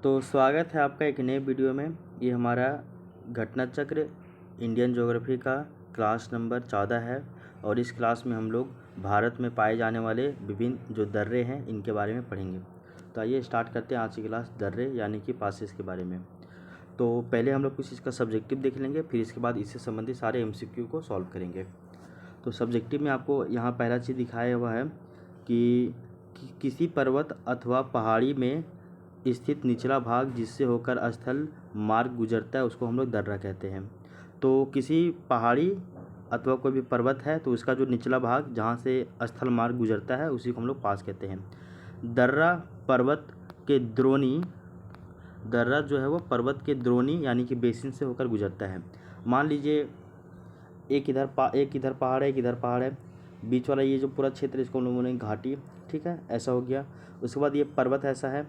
तो स्वागत है आपका एक नए वीडियो में। ये हमारा घटना चक्र इंडियन ज्योग्राफी का क्लास नंबर 14 है और इस क्लास में हम लोग भारत में पाए जाने वाले विभिन्न जो दर्रे हैं इनके बारे में पढ़ेंगे। तो आइए स्टार्ट करते हैं आज की क्लास दर्रे यानी कि पासेस के बारे में। तो पहले हम लोग कुछ इसका सब्जेक्टिव देख लेंगे, फिर इसके बाद इससे संबंधित सारे MCQ को सॉल्व करेंगे। तो सब्जेक्टिव में आपको यहाँ पहला चीज़ दिखाया हुआ है कि किसी पर्वत अथवा पहाड़ी में स्थित निचला भाग जिससे होकर स्थल मार्ग गुजरता है उसको हम लोग दर्रा कहते हैं। तो किसी पहाड़ी अथवा कोई भी पर्वत है तो उसका जो निचला भाग जहाँ से स्थल मार्ग गुजरता है उसी को हम लोग पास कहते हैं। दर्रा पर्वत के द्रोणी दर्रा जो है वो पर्वत के द्रोणी यानी कि बेसिन से होकर गुजरता है। मान लीजिए एक इधर पहाड़ है, एक इधर पहाड़ है, बीच वाला ये जो पूरा क्षेत्र इसको हम लोगों ने घाटी, ठीक है, ऐसा हो गया। उसके बाद ये पर्वत ऐसा है,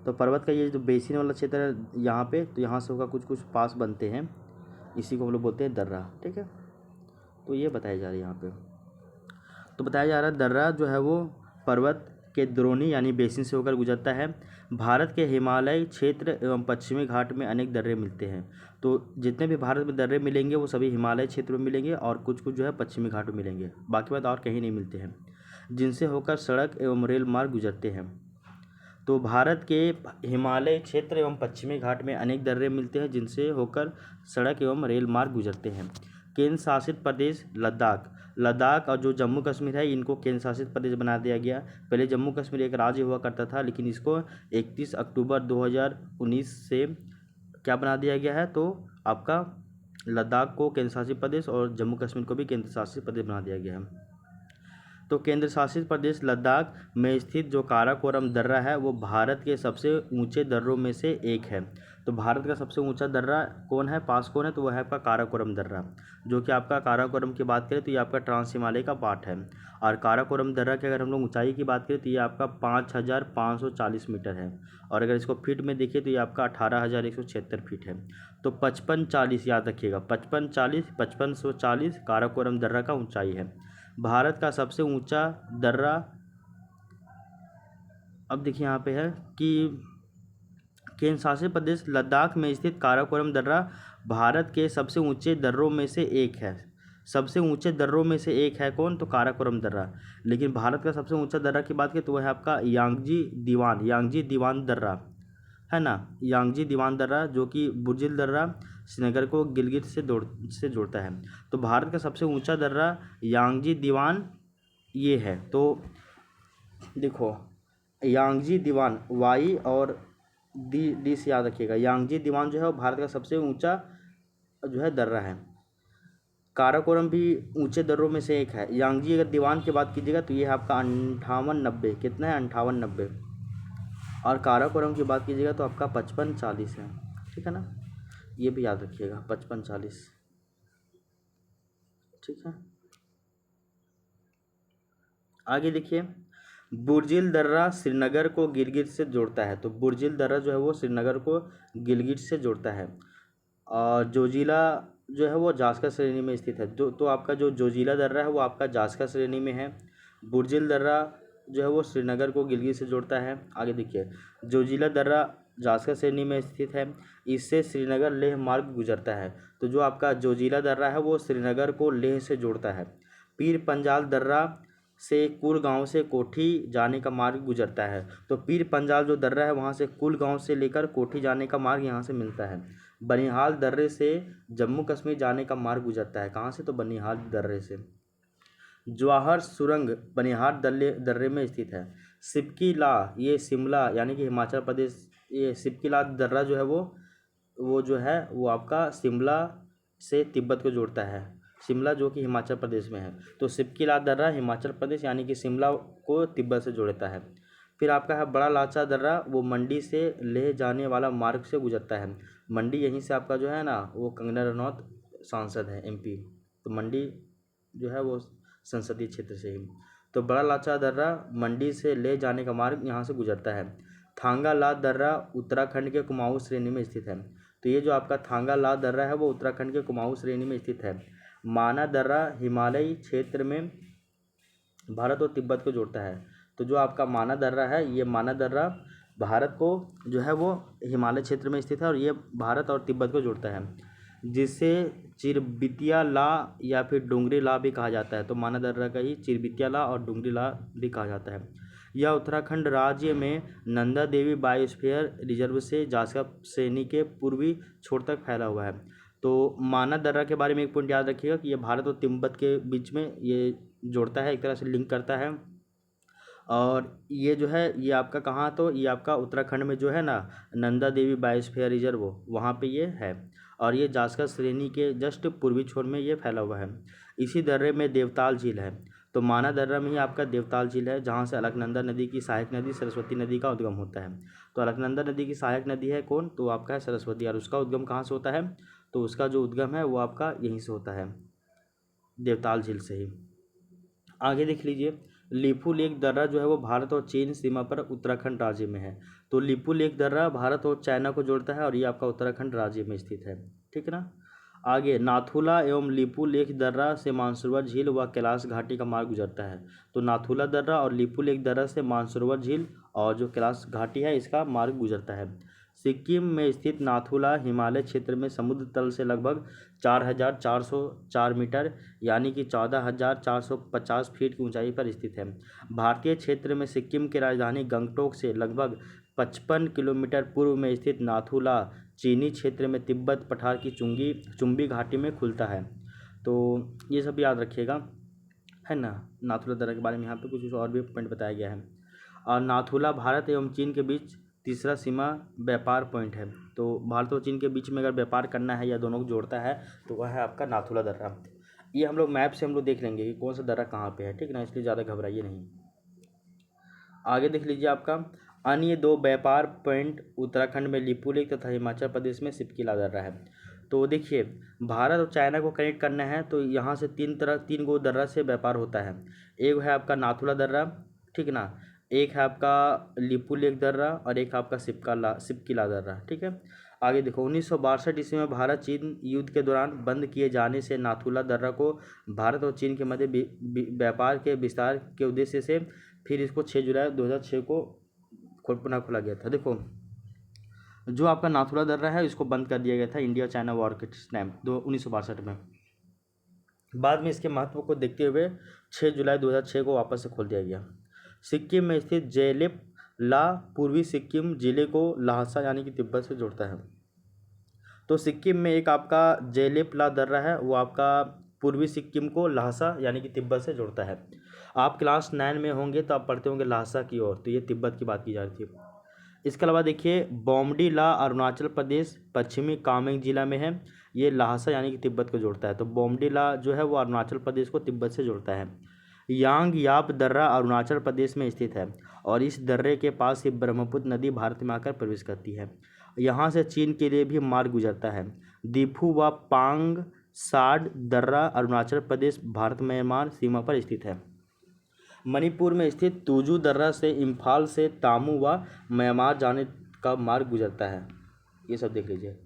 तो पर्वत का ये जो बेसिन वाला क्षेत्र है यहाँ पे, तो यहाँ से होगा कुछ कुछ पास बनते हैं, इसी को हम लोग बोलते हैं दर्रा, ठीक है। तो ये बताया जा रहा है यहाँ पे, तो बताया जा रहा है दर्रा जो है वो पर्वत के द्रोणी यानी बेसिन से होकर गुजरता है। भारत के हिमालय क्षेत्र एवं पश्चिमी घाट में अनेक दर्रे मिलते हैं। तो जितने भी भारत में दर्रे मिलेंगे वो सभी हिमालय क्षेत्र में मिलेंगे और कुछ कुछ जो है पश्चिमी घाट में मिलेंगे, बाकी बात और कहीं नहीं मिलते हैं, जिनसे होकर सड़क एवं रेल मार्ग गुजरते हैं। तो भारत के हिमालय क्षेत्र एवं पश्चिमी घाट में अनेक दर्रे मिलते हैं जिनसे होकर सड़क एवं रेल मार्ग गुजरते हैं। केंद्र शासित प्रदेश लद्दाख और जो जम्मू कश्मीर है इनको केंद्र शासित प्रदेश बना दिया गया। पहले जम्मू कश्मीर एक राज्य हुआ करता था, लेकिन इसको 31 अक्टूबर 2019 से क्या बना दिया गया है, तो आपका लद्दाख को केंद्र शासित प्रदेश और जम्मू कश्मीर को भी केंद्र शासित प्रदेश बना दिया गया है। तो केंद्र शासित प्रदेश लद्दाख में स्थित जो काराकोरम दर्रा है वो भारत के सबसे ऊंचे दर्रों में से एक है। तो भारत का सबसे ऊंचा दर्रा कौन है, पास कौन है, तो वह है आपका काराकोरम दर्रा, जो कि आपका काराकोरम की बात करें तो ये आपका ट्रांस हिमालय का पार्ट है। और काराकोरम दर्रा की अगर हम लोग ऊंचाई की बात करें तो ये आपका 5540 मीटर है, और अगर इसको फीट में देखिए तो ये आपका 18176 फीट है। तो 5540 याद रखिएगा, 5540 काराकोरम दर्रा का ऊंचाई है। भारत का सबसे ऊंचा दर्रा, अब देखिए यहाँ पे है कि केंद्र शासित प्रदेश लद्दाख में स्थित काराकोरम दर्रा भारत के सबसे ऊंचे दर्रों में से एक है। सबसे ऊंचे दर्रों में से एक है कौन, तो काराकोरम दर्रा। लेकिन भारत का सबसे ऊंचा दर्रा की बात करें तो वह है आपका यांगजी दीवान दर्रा है ना, यांगजी दीवान दर्रा, जो कि बुर्जिल दर्रा श्रीनगर को गिलगित से जोड़ता है। तो भारत का सबसे ऊंचा दर्रा यांगजी दीवान ये है। तो देखो यांगजी दीवान वाई और डी से याद रखिएगा, यांगजी दीवान जो है वो भारत का सबसे ऊंचा जो है दर्रा है। काराकोरम भी ऊंचे दर्रों में से एक है। यांगजी अगर दीवान की बात कीजिएगा तो ये है आपका 5890, कितना है 5890, और काराकोरम की बात कीजिएगा तो आपका 5540 है, ठीक है ना, ये भी याद रखिएगा 5540, ठीक है। आगे देखिए, बुर्जिल दर्रा श्रीनगर को गिलगित से जोड़ता है। तो बुर्जिल दर्रा जो है वो श्रीनगर को गिलगित से जोड़ता है। और जोजिला जो है वो जास्का श्रेणी में स्थित है। तो आपका जो जोजिला दर्रा है वो आपका जास्का श्रेणी में है। बुर्जिल दर्रा जो है वो श्रीनगर को गिलगित से जोड़ता है। आगे देखिए, जोजिला दर्रा जास्का श्रेणी में स्थित है, इससे श्रीनगर लेह मार्ग गुजरता है। तो जो आपका जोजिला दर्रा है वो श्रीनगर को लेह से जोड़ता है। पीर पंजाल दर्रा से कुलगांव से कोठी जाने का मार्ग गुजरता है। तो पीर पंजाल जो दर्रा है वहाँ से कुलगांव से लेकर कोठी जाने का मार्ग यहाँ से मिलता है। बनिहाल दर्रे से जम्मू कश्मीर जाने का मार्ग गुजरता है, कहाँ से, तो बनिहाल दर्रे से। जवाहर सुरंग बनिहाल दर्रे में स्थित है। सिपकीला ये शिमला यानी कि हिमाचल प्रदेश, ये सिपकीला दर्रा जो है वो जो है वो आपका शिमला से तिब्बत को जोड़ता है। शिमला जो कि हिमाचल प्रदेश में है, तो सिपकीला दर्रा हिमाचल प्रदेश यानी कि शिमला को तिब्बत से जोड़ता है। फिर आपका है बड़ा लाचा दर्रा, वो मंडी से लेह जाने वाला मार्ग से गुजरता है। मंडी यहीं से आपका जो है ना वो कंगना रनौत सांसद है MP, तो मंडी जो है वो संसदीय क्षेत्र से ही। तो बड़ा लाचा दर्रा मंडी से ले जाने का मार्ग यहाँ से गुजरता है। थांगा ला दर्रा उत्तराखंड के कुमाऊं श्रेणी में स्थित है। तो ये जो आपका थांगा ला दर्रा है वो उत्तराखंड के कुमाऊं श्रेणी में स्थित है। माना दर्रा हिमालयी क्षेत्र में भारत और तिब्बत को जोड़ता है। तो जो आपका माना दर्रा है, ये माना दर्रा भारत को जो है वो हिमालय क्षेत्र में स्थित है और ये भारत और तिब्बत को जोड़ता है, जिसे चिरबितिया ला या फिर डोंगरी ला भी कहा जाता है। तो माना दर्रा का ही चिरबितिया ला और डोंगरी ला भी कहा जाता है। यह उत्तराखंड राज्य में नंदा देवी बायोस्फीयर रिजर्व से जासका श्रेणी के पूर्वी छोर तक फैला हुआ है। तो माना दर्रा के बारे में एक पॉइंट याद रखिएगा कि ये भारत और तिब्बत के बीच में ये जोड़ता है, एक तरह से लिंक करता है। और ये जो है ये आपका कहाँ, तो ये आपका उत्तराखंड में जो है ना नंदा देवी बायोस्फीयर रिजर्व वहाँ पे ये है, और ये जासका श्रेणी के जस्ट पूर्वी छोर में ये फैला हुआ है। इसी दर्रे में देवताल झील है। तो माना दर्रा में ही आपका देवताल झील है, जहाँ से अलकनंदा नदी की सहायक नदी सरस्वती नदी का उद्गम होता है। तो अलकनंदा नदी की सहायक नदी है कौन, तो आपका है सरस्वती, और उसका उद्गम कहाँ से होता है, तो उसका जो उद्गम है वो आपका यहीं से होता है, देवताल झील से ही। आगे देख लीजिए, लिपू लेक दर्रा जो है वो भारत और चीन सीमा पर उत्तराखंड राज्य में है। तो लिपू लेक दर्रा भारत और चाइना को जोड़ता है और ये आपका उत्तराखंड राज्य में स्थित है, ठीक है ना। आगे नाथुला एवं लिपू लेक दर्रा से मानसरोवर झील व कैलाश घाटी का मार्ग गुजरता है। तो नाथुला दर्रा और लिपू लेक दर्रा से मानसरोवर झील और जो कैलाश घाटी है इसका मार्ग गुजरता है। सिक्किम में स्थित नाथुला हिमालय क्षेत्र में समुद्र तल से लगभग 4,404 मीटर यानी कि 14,450 फीट की ऊंचाई पर स्थित है। भारतीय क्षेत्र में सिक्किम की राजधानी गंगटोक से लगभग 55 किलोमीटर पूर्व में स्थित नाथुला चीनी क्षेत्र में तिब्बत पठार की चुंबी घाटी में खुलता है। तो ये सब याद रखिएगा, है ना। नाथुला दर्रा के बारे में यहाँ पे कुछ और भी पॉइंट बताया गया है। और नाथुला भारत एवं चीन के बीच तीसरा सीमा व्यापार पॉइंट है। तो भारत और चीन के बीच में अगर व्यापार करना है या दोनों को जोड़ता है तो वह है आपका नाथुला दर्रा। ये हम लोग मैप से हम लोग देख लेंगे कि कौन सा दर्रा कहाँ पे है, ठीक ना, इसलिए ज़्यादा घबराइए नहीं। आगे देख लीजिए आपका अन्य दो व्यापार पॉइंट उत्तराखंड में लिपू लेक तथा हिमाचल प्रदेश में सिपकिला दर्रा है। तो देखिए भारत और चाइना को कनेक्ट करना है तो यहाँ से तीन गो दर्रा से व्यापार होता है। एक है आपका नाथुला दर्रा, ठीक ना, एक है आपका लिपू लेक दर्रा और एक आपका सिपकिला दर्रा, ठीक है। आगे देखो 1962 ईस्वी में भारत चीन युद्ध के दौरान बंद किए जाने से नाथुला दर्रा को भारत और चीन के मध्य व्यापार के विस्तार के उद्देश्य से फिर इसको 6 जुलाई 2006 को पुनः खोला गया था। देखो जो आपका नाथुला दर्रा है इसको बंद कर दिया गया था इंडिया चाइना वॉर के टाइम 1962 में। बाद में इसके महत्व को देखते हुए 6 जुलाई 2006 को वापस से खोल दिया गया। सिक्किम में स्थित जेलिप ला पूर्वी सिक्किम जिले को ल्हासा यानी कि तिब्बत से जोड़ता है। तो सिक्किम में एक आपका जेलिप ला दर्रा है, वो आपका पूर्वी सिक्किम को ल्हासा यानी कि तिब्बत से जोड़ता है। आप क्लास 9 में होंगे तो आप पढ़ते होंगे ल्हासा की ओर, तो ये तिब्बत की बात की जा रही थी। इसके अलावा देखिए बोमडी ला अरुणाचल प्रदेश पश्चिमी कामेंग जिला में है, ये ल्हासा यानी कि तिब्बत को जोड़ता है। तो बोमडी ला जो है वो अरुणाचल प्रदेश को तिब्बत से जोड़ता है। यांग याप दर्रा अरुणाचल प्रदेश में स्थित है और इस दर्रे के पास ही ब्रह्मपुत्र नदी भारत में आकर प्रवेश करती है। यहाँ से चीन के लिए भी मार्ग गुजरता है। दीफू व पांग साड दर्रा अरुणाचल प्रदेश भारत म्यांमार सीमा पर स्थित है। मणिपुर में स्थित तुजू दर्रा से इम्फाल से तामू व म्यांमार जाने का मार्ग गुजरता है। ये सब देख लीजिए।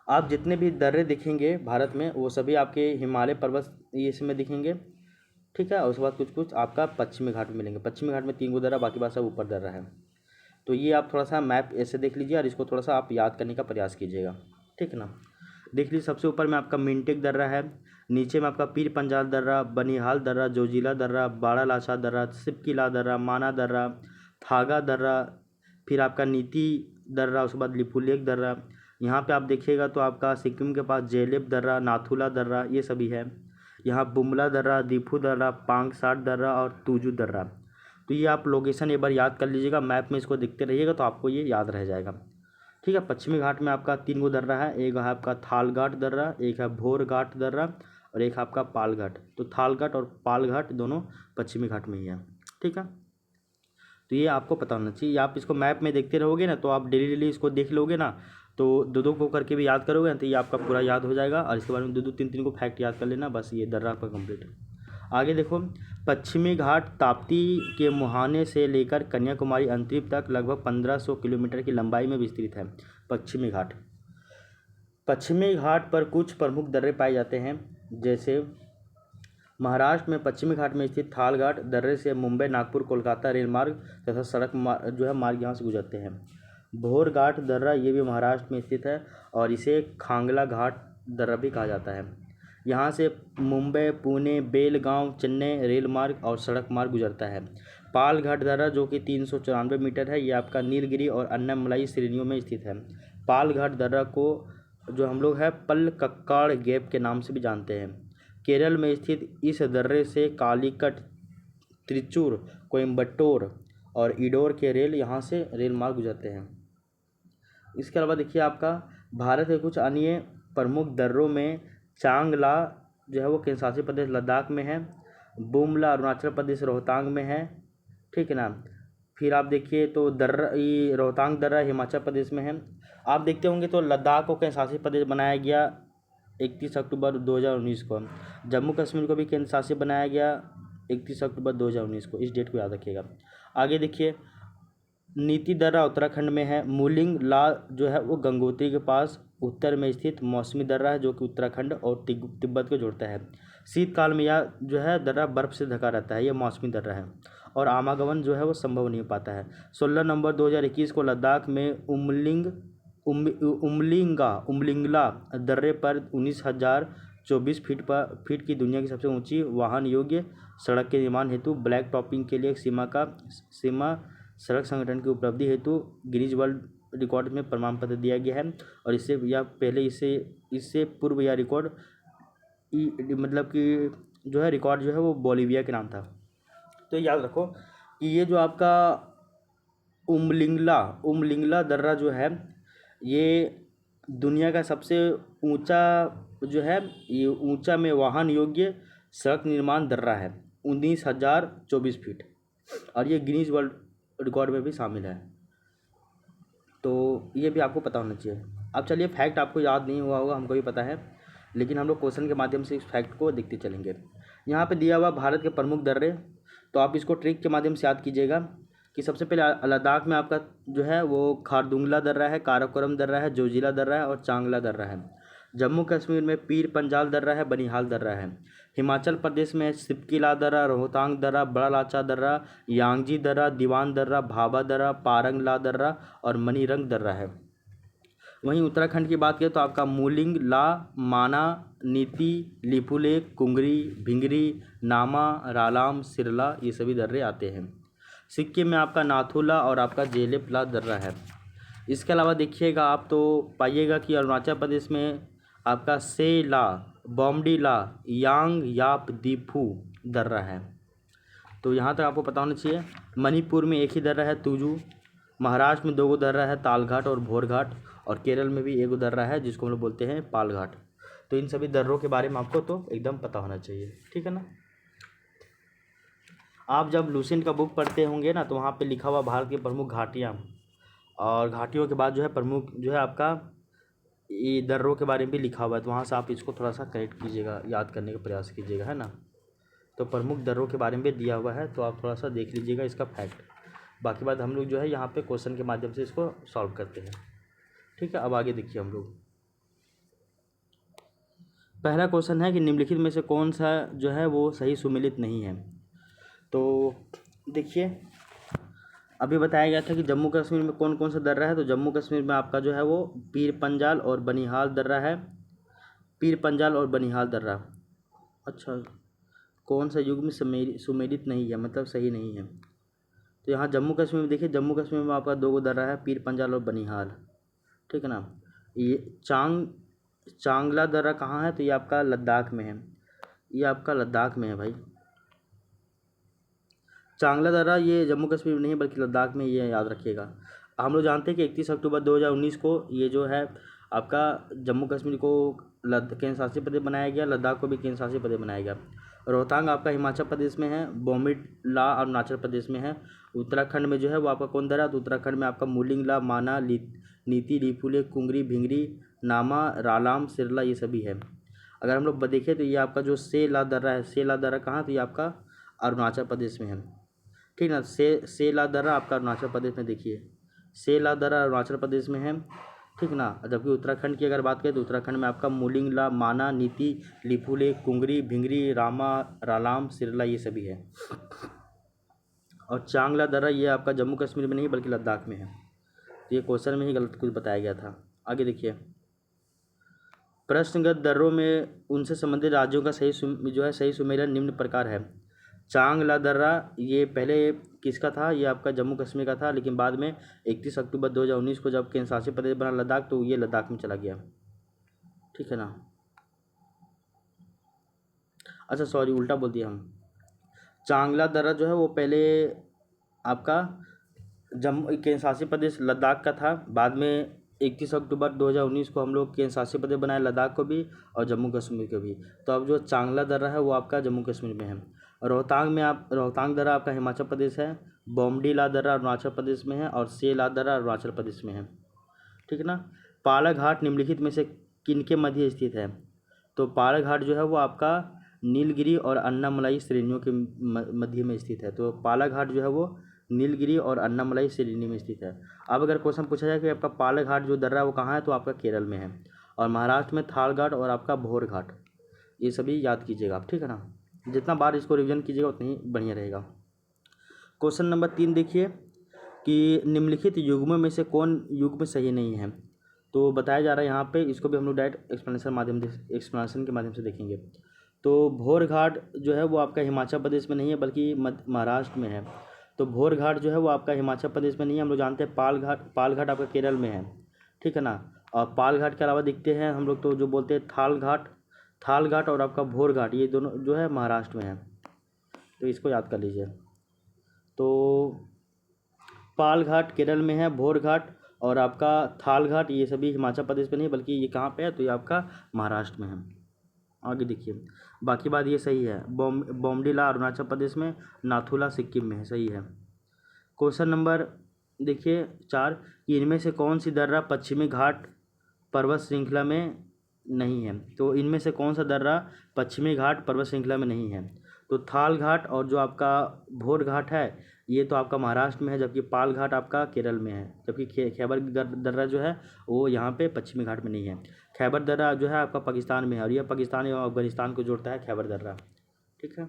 आप जितने भी दर्रे दिखेंगे भारत में वो सभी आपके हिमालय पर्वत इसमें दिखेंगे, ठीक है। और उसके बाद कुछ कुछ आपका पश्चिमी घाट में मिलेंगे। पश्चिमी घाट में 3 गो दर्रा, बाकी बात सब ऊपर दर्रा है। तो ये आप थोड़ा सा मैप ऐसे देख लीजिए और इसको थोड़ा सा आप याद करने का प्रयास कीजिएगा, ठीक है ना। देख लीजिए सबसे ऊपर में आपका मिनटेक दर्रा है, नीचे में आपका पीर पंजाल दर्रा, बनिहाल दर्रा, जोजिला दर्रा, बाड़ा लाछा दर्रा, सिपकिला दर्रा, माना दर्रा, थागा दर्रा, फिर आपका नीति दर्रा, उसके बाद लिपू लेक दर्रा। यहाँ पे आप देखिएगा तो आपका सिक्किम के पास जेलेब दर्रा, नाथुला दर्रा ये सभी है। यहाँ बुमला दर्रा, दीफू दर्रा, पांगसाट दर्रा और तुजू दर्रा। तो ये आप लोकेशन एक बार याद कर लीजिएगा, मैप में इसको देखते रहिएगा तो आपको ये याद रह जाएगा, ठीक है। पश्चिमी घाट में आपका 3 गो दर्रा है, एक है आपका थालघाट दर्रा, एक है भोर घाट दर्रा और एक आपका पाल घाट। तो थालघाट और पाल घाट दोनों पश्चिमी घाट में ही है, ठीक है। तो ये आपको पता होना चाहिए। आप इसको मैप में देखते रहोगे ना तो आप डेली इसको देख लोगे ना तो दो को करके भी याद करोगे ना तो ये आपका पूरा याद हो जाएगा। और इसके बारे में 2-3 को फैक्ट याद कर लेना, बस ये दर्रा आपका कंप्लीट है। आगे देखो पश्चिमी घाट ताप्ती के मुहाने से लेकर कन्याकुमारी अंतरिप तक लगभग 1500 किलोमीटर की लंबाई में विस्तृत है। पश्चिमी घाट पर कुछ प्रमुख दर्रे पाए जाते हैं, जैसे महाराष्ट्र में पश्चिमी घाट में स्थित थाल घाट दर्रे से मुंबई, नागपुर, कोलकाता रेल मार्ग तथा सड़क जो है मार्ग यहाँ से गुजरते हैं। भोर घाट दर्रा ये भी महाराष्ट्र में स्थित है और इसे खांगला घाट दर्रा भी कहा जाता है। यहाँ से मुंबई, पुणे, बेलगांव, चेन्नई रेल मार्ग और सड़क मार्ग गुजरता है। पाल घाट दर्रा जो कि 394 मीटर है, ये आपका नीलगिरी और अन्नामलाई श्रेणियों में स्थित है। पाल घाट दर्रा को जो हम लोग है पलक्कड़ गैप के नाम से भी जानते हैं। केरल में स्थित इस दर्रे से कालीकट, त्रिचूर, कोयम्बटूर और इडोर के रेल यहाँ से रेल मार्ग गुजरते हैं। इसके अलावा देखिए आपका भारत के कुछ अन्य प्रमुख दर्रों में चांगला जो है वो केंद्रशासित प्रदेश लद्दाख में है, बुमला अरुणाचल प्रदेश रोहतांग में है, ठीक है ना। फिर आप देखिए तो दर्रा ये रोहतांग दर्रा हिमाचल प्रदेश में है। आप देखते होंगे तो लद्दाख को केंद्रशासित प्रदेश बनाया गया 31 अक्टूबर 2019 को। जम्मू कश्मीर को भी केंद्र शासित बनाया गया 31 अक्टूबर 2019 को। इस डेट को याद रखिएगा। आगे देखिए नीति दर्रा उत्तराखंड में है। मूलिंग ला जो है वो गंगोत्री के पास उत्तर में स्थित मौसमी दर्रा है जो कि उत्तराखंड और तिब्बत को जोड़ता है। शीतकाल में यह जो है दर्रा बर्फ से ढका रहता है, यह मौसमी दर्रा है और आवागमन जो है वो संभव नहीं हो पाता है। 16 नवंबर 2021 को लद्दाख में उमलिंगला दर्रे पर 19,024 फीट की दुनिया की सबसे ऊंची वाहन योग्य सड़क के निर्माण हेतु ब्लैक टॉपिंग के लिए एक सीमा सड़क संगठन की उपलब्धि हेतु गिनीज वर्ल्ड रिकॉर्ड में प्रमाण पत्र दिया गया है। और इससे पूर्व यह रिकॉर्ड मतलब कि जो है रिकॉर्ड जो है वो बोलिविया के नाम था। तो याद रखो कि ये जो आपका उमलिंगला दर्रा जो है ये दुनिया का सबसे ऊंचा जो है ये ऊंचा में वाहन योग्य सड़क निर्माण दर्रा है 19,024 फीट और ये गिनीज वर्ल्ड रिकॉर्ड में भी शामिल है। तो ये भी आपको पता होना चाहिए। अब चलिए फैक्ट आपको याद नहीं हुआ होगा, हमको भी पता है, लेकिन हम लोग क्वेश्चन के माध्यम से इस फैक्ट को देखते चलेंगे। यहाँ पे दिया हुआ भारत के प्रमुख दर्रे, तो आप इसको ट्रिक के माध्यम से याद कीजिएगा कि सबसे पहले लद्दाख में आपका जो है वो खारदुंगला दर्रा है, काराकोरम दर्रा है, जोजिला दर्रा है और चांगला दर्रा है। जम्मू कश्मीर में पीर पंजाल दर्रा है, बनिहाल दर्रा है। हिमाचल प्रदेश में सिपकिला दर्रा, रोहतांग दर्रा, बड़ा लाचा दर्रा, यांगजी दर्रा, दीवान दर्रा, भाभा दर्रा, पारंगला दर्रा और मनीरंग दर्रा है। वहीं उत्तराखंड की बात करें तो आपका मूलिंग ला, माना, नीति, लिपुलेख, कुंगरी, भिंगरी, नामा, रालाम, सिरला ये सभी दर्रे आते हैं। सिक्किम में आपका नाथुला और आपका जेलेपला दर्रा है। इसके अलावा देखिएगा आप तो पाइएगा कि अरुणाचल प्रदेश में आपका सेला, बॉम्डीला, यांग याप दीफू दर्रा है। तो यहाँ तक आपको पता होना चाहिए। मणिपुर में एक ही दर्रा है तुजू। महाराष्ट्र में 2 दर्रा है ताल घाट और भोर घाट और केरल में भी 1 दर्रा है जिसको हम लोग बोलते हैं पाल घाट। तो इन सभी दर्रों के बारे में आपको तो एकदम पता होना चाहिए, ठीक है ना। आप जब लुसेंट का बुक पढ़ते होंगे ना तो वहाँ पे लिखा हुआ भारत की प्रमुख घाटियाँ और घाटियों के बाद जो है प्रमुख जो है आपका ये दर्रों के बारे में भी लिखा हुआ है, तो वहाँ से आप इसको थोड़ा सा करेक्ट कीजिएगा, याद करने का प्रयास कीजिएगा, है ना। तो प्रमुख दर्रों के बारे में भी दिया हुआ है तो आप थोड़ा सा देख लीजिएगा इसका फैक्ट। बाकी बात हम लोग जो है यहाँ पे क्वेश्चन के माध्यम से इसको सॉल्व करते हैं, ठीक है। अब आगे देखिए हम लोग पहला क्वेश्चन है कि निम्नलिखित में से कौन सा जो है वो सही सुमेलित नहीं है। तो देखिए अभी बताया गया था कि जम्मू कश्मीर में कौन कौन सा दर्रा है। तो जम्मू कश्मीर में आपका जो है वो पीर पंजाल और बनिहाल दर्रा है। पीर पंजाल और बनिहाल दर्रा, अच्छा कौन सा युग में सुमेलित नहीं है, मतलब सही नहीं है। तो यहाँ जम्मू कश्मीर में देखिए, जम्मू कश्मीर में आपका 2 दर्रा है, पीर पंजाल और बनिहाल, ठीक है ना। ये चांगला दर्रा कहाँ है, तो ये आपका लद्दाख में है, ये आपका लद्दाख में है भाई। चांगला दर्रा ये जम्मू कश्मीर में नहीं बल्कि लद्दाख में, ये याद रखिएगा। हम लोग जानते हैं कि 31 अक्टूबर 2019 को ये जो है आपका जम्मू कश्मीर को केंद्र शासित प्रदेश बनाया गया, लद्दाख को भी केंद्र शासित प्रदेश बनाया गया। रोहतांग आपका हिमाचल प्रदेश में है, बोमिडला अरुणाचल प्रदेश में है। उत्तराखंड में जो है वो आपका कौन दर्रा, तो उत्तराखंड में आपका मूलिंगला, माना, नीति, लिपुलेख, कुंगरी, भिंगरी, नामा, रालाम, सिरला ये सभी है। अगर हम लोग देखें तो ये आपका जो सेला दर्रा है, सेला दर्रा कहाँ, तो ये आपका अरुणाचल प्रदेश में है, ठीक ना। सेला दर्रा आपका अरुणाचल प्रदेश में, देखिए सेला दर्रा अरुणाचल प्रदेश में है। ठीक ना। जबकि उत्तराखंड की अगर बात करें तो उत्तराखंड में आपका मोलिंगला, माना, नीति, लिपुलेख, कुंगरी, भिंगरी, रामा, रालाम, सिरला ये सभी है। और चांगला दर्रा ये आपका जम्मू कश्मीर में नहीं बल्कि लद्दाख में है। तो ये क्वेश्चन में ही गलत कुछ बताया गया था। आगे देखिए, प्रश्नगत दर्रों में उनसे संबंधित राज्यों का सही सुमेलन निम्न प्रकार है। चांगला दर्रा ये पहले किसका था, ये आपका जम्मू कश्मीर का था, लेकिन बाद में 31 अक्टूबर 2019 को जब केंद्र शासित प्रदेश बना लद्दाख तो ये लद्दाख में चला गया। ठीक है ना। अच्छा सॉरी, उल्टा बोल दिया हम। चांगला दर्रा जो है वो पहले आपका जम्मू केंद्र शासित प्रदेश लद्दाख का था। बाद में 31 अक्टूबर 2019 को हम लोग केंद्र शासित प्रदेश बनाए लद्दाख को भी और जम्मू कश्मीर को भी। तो अब जो चांगला दर्रा है वो आपका जम्मू कश्मीर में है। रोहतांग दर्रा आपका हिमाचल प्रदेश है। बोमडीला दर्रा अरुणाचल प्रदेश में है और सेला दर्रा अरुणाचल प्रदेश में है। ठीक है ना। पाला घाट निम्नलिखित में से किनके मध्य स्थित है। तो पाला घाट जो है वो आपका नीलगिरी और अन्नामलाई श्रेणियों के मध्य में स्थित है। तो पाला घाट जो है वो नीलगिरी और अन्नामलाई श्रेणी में स्थित है। अब अगर क्वेश्चन पूछा जाए कि आपका पाला घाट जो दर्रा है वो कहाँ है, तो आपका केरल में है। और महाराष्ट्र में थाल घाट और आपका भोर घाट, ये सभी याद कीजिएगा आप। ठीक है ना। जितना बार इसको रिवीजन कीजिएगा उतना ही बढ़िया रहेगा। क्वेश्चन नंबर 3 देखिए कि निम्नलिखित युग्मों में से कौन युग्म सही नहीं है। तो बताया जा रहा है यहाँ पे, इसको भी हम लोग डायरेक्ट एक्सप्लेनेशन के माध्यम से देखेंगे। तो भोर घाट जो है वो आपका हिमाचल प्रदेश में नहीं है बल्कि महाराष्ट्र में है। तो भोर घाट जो है वो आपका हिमाचल प्रदेश में नहीं है। हम लोग जानते हैं पाल घाट आपका केरल में है। ठीक है ना। और पाल घाट के अलावा दिखते हैं हम लोग तो जो बोलते हैं थाल घाट और आपका भोर घाट, ये दोनों जो है महाराष्ट्र में है। तो इसको याद कर लीजिए। तो पाल घाट केरल में है, भोर घाट और आपका थाल घाट ये सभी हिमाचल प्रदेश में नहीं बल्कि ये कहाँ पे है, तो ये आपका महाराष्ट्र में है। आगे देखिए, बाकी बात ये सही है। बोमडीला अरुणाचल प्रदेश में, नाथुला सिक्किम में है, सही है। क्वेश्चन नंबर देखिए 4 कि इनमें से कौन सी दर्रा पश्चिमी घाट पर्वत श्रृंखला में नहीं है। तो इनमें से कौन सा दर्रा पश्चिमी घाट पर्वत श्रृंखला में नहीं है। तो थाल घाट और जो आपका भोर घाट है ये तो आपका महाराष्ट्र में है, जबकि पाल घाट आपका केरल में है। जबकि खैबर दर्रा जो है वो यहाँ पे पश्चिमी घाट में नहीं है। खैबर दर्रा जो है आपका पाकिस्तान में है और यह पाकिस्तान एवं अफगानिस्तान को जोड़ता है खैबर दर्रा। ठीक है।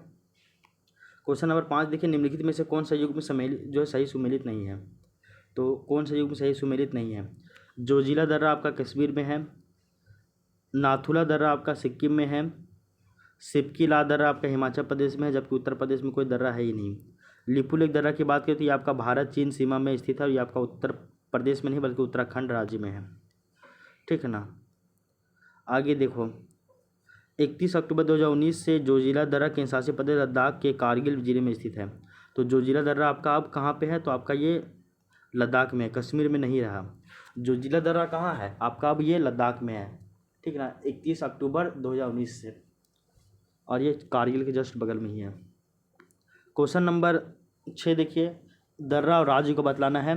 क्वेश्चन नंबर 5 देखिए, निम्नलिखित में से कौन सा युग्म सम्मिलित जो है सही सुमेलित नहीं है। तो कौन सा युग्म सही सुमेलित नहीं है। जोजिला दर्रा आपका कश्मीर में है, नाथुला दर्रा आपका सिक्किम में है, सिपकीला दर्रा आपका हिमाचल प्रदेश में है, जबकि उत्तर प्रदेश में कोई दर्रा है ही नहीं। लिपुलेख दर्रा की बात करें तो ये आपका भारत चीन सीमा में स्थित है और ये आपका उत्तर प्रदेश में नहीं बल्कि उत्तराखंड राज्य में है। ठीक है ना। आगे देखो, 31 अक्टूबर 2019 से जोजिला दर्रा केंद्र शासित प्रदेश लद्दाख के कारगिल जिले में स्थित है। तो जोजिला दर्रा आपका अब कहाँ पे है, तो आपका ये लद्दाख में है, कश्मीर में नहीं रहा। जोजिला दर्रा कहाँ है आपका, अब ये लद्दाख में है। ठीक है ना। 31 अक्टूबर 2019 से, और ये कारगिल के जस्ट बगल में ही है। क्वेश्चन नंबर 6 देखिए, दर्रा और राज्य को बतलाना है।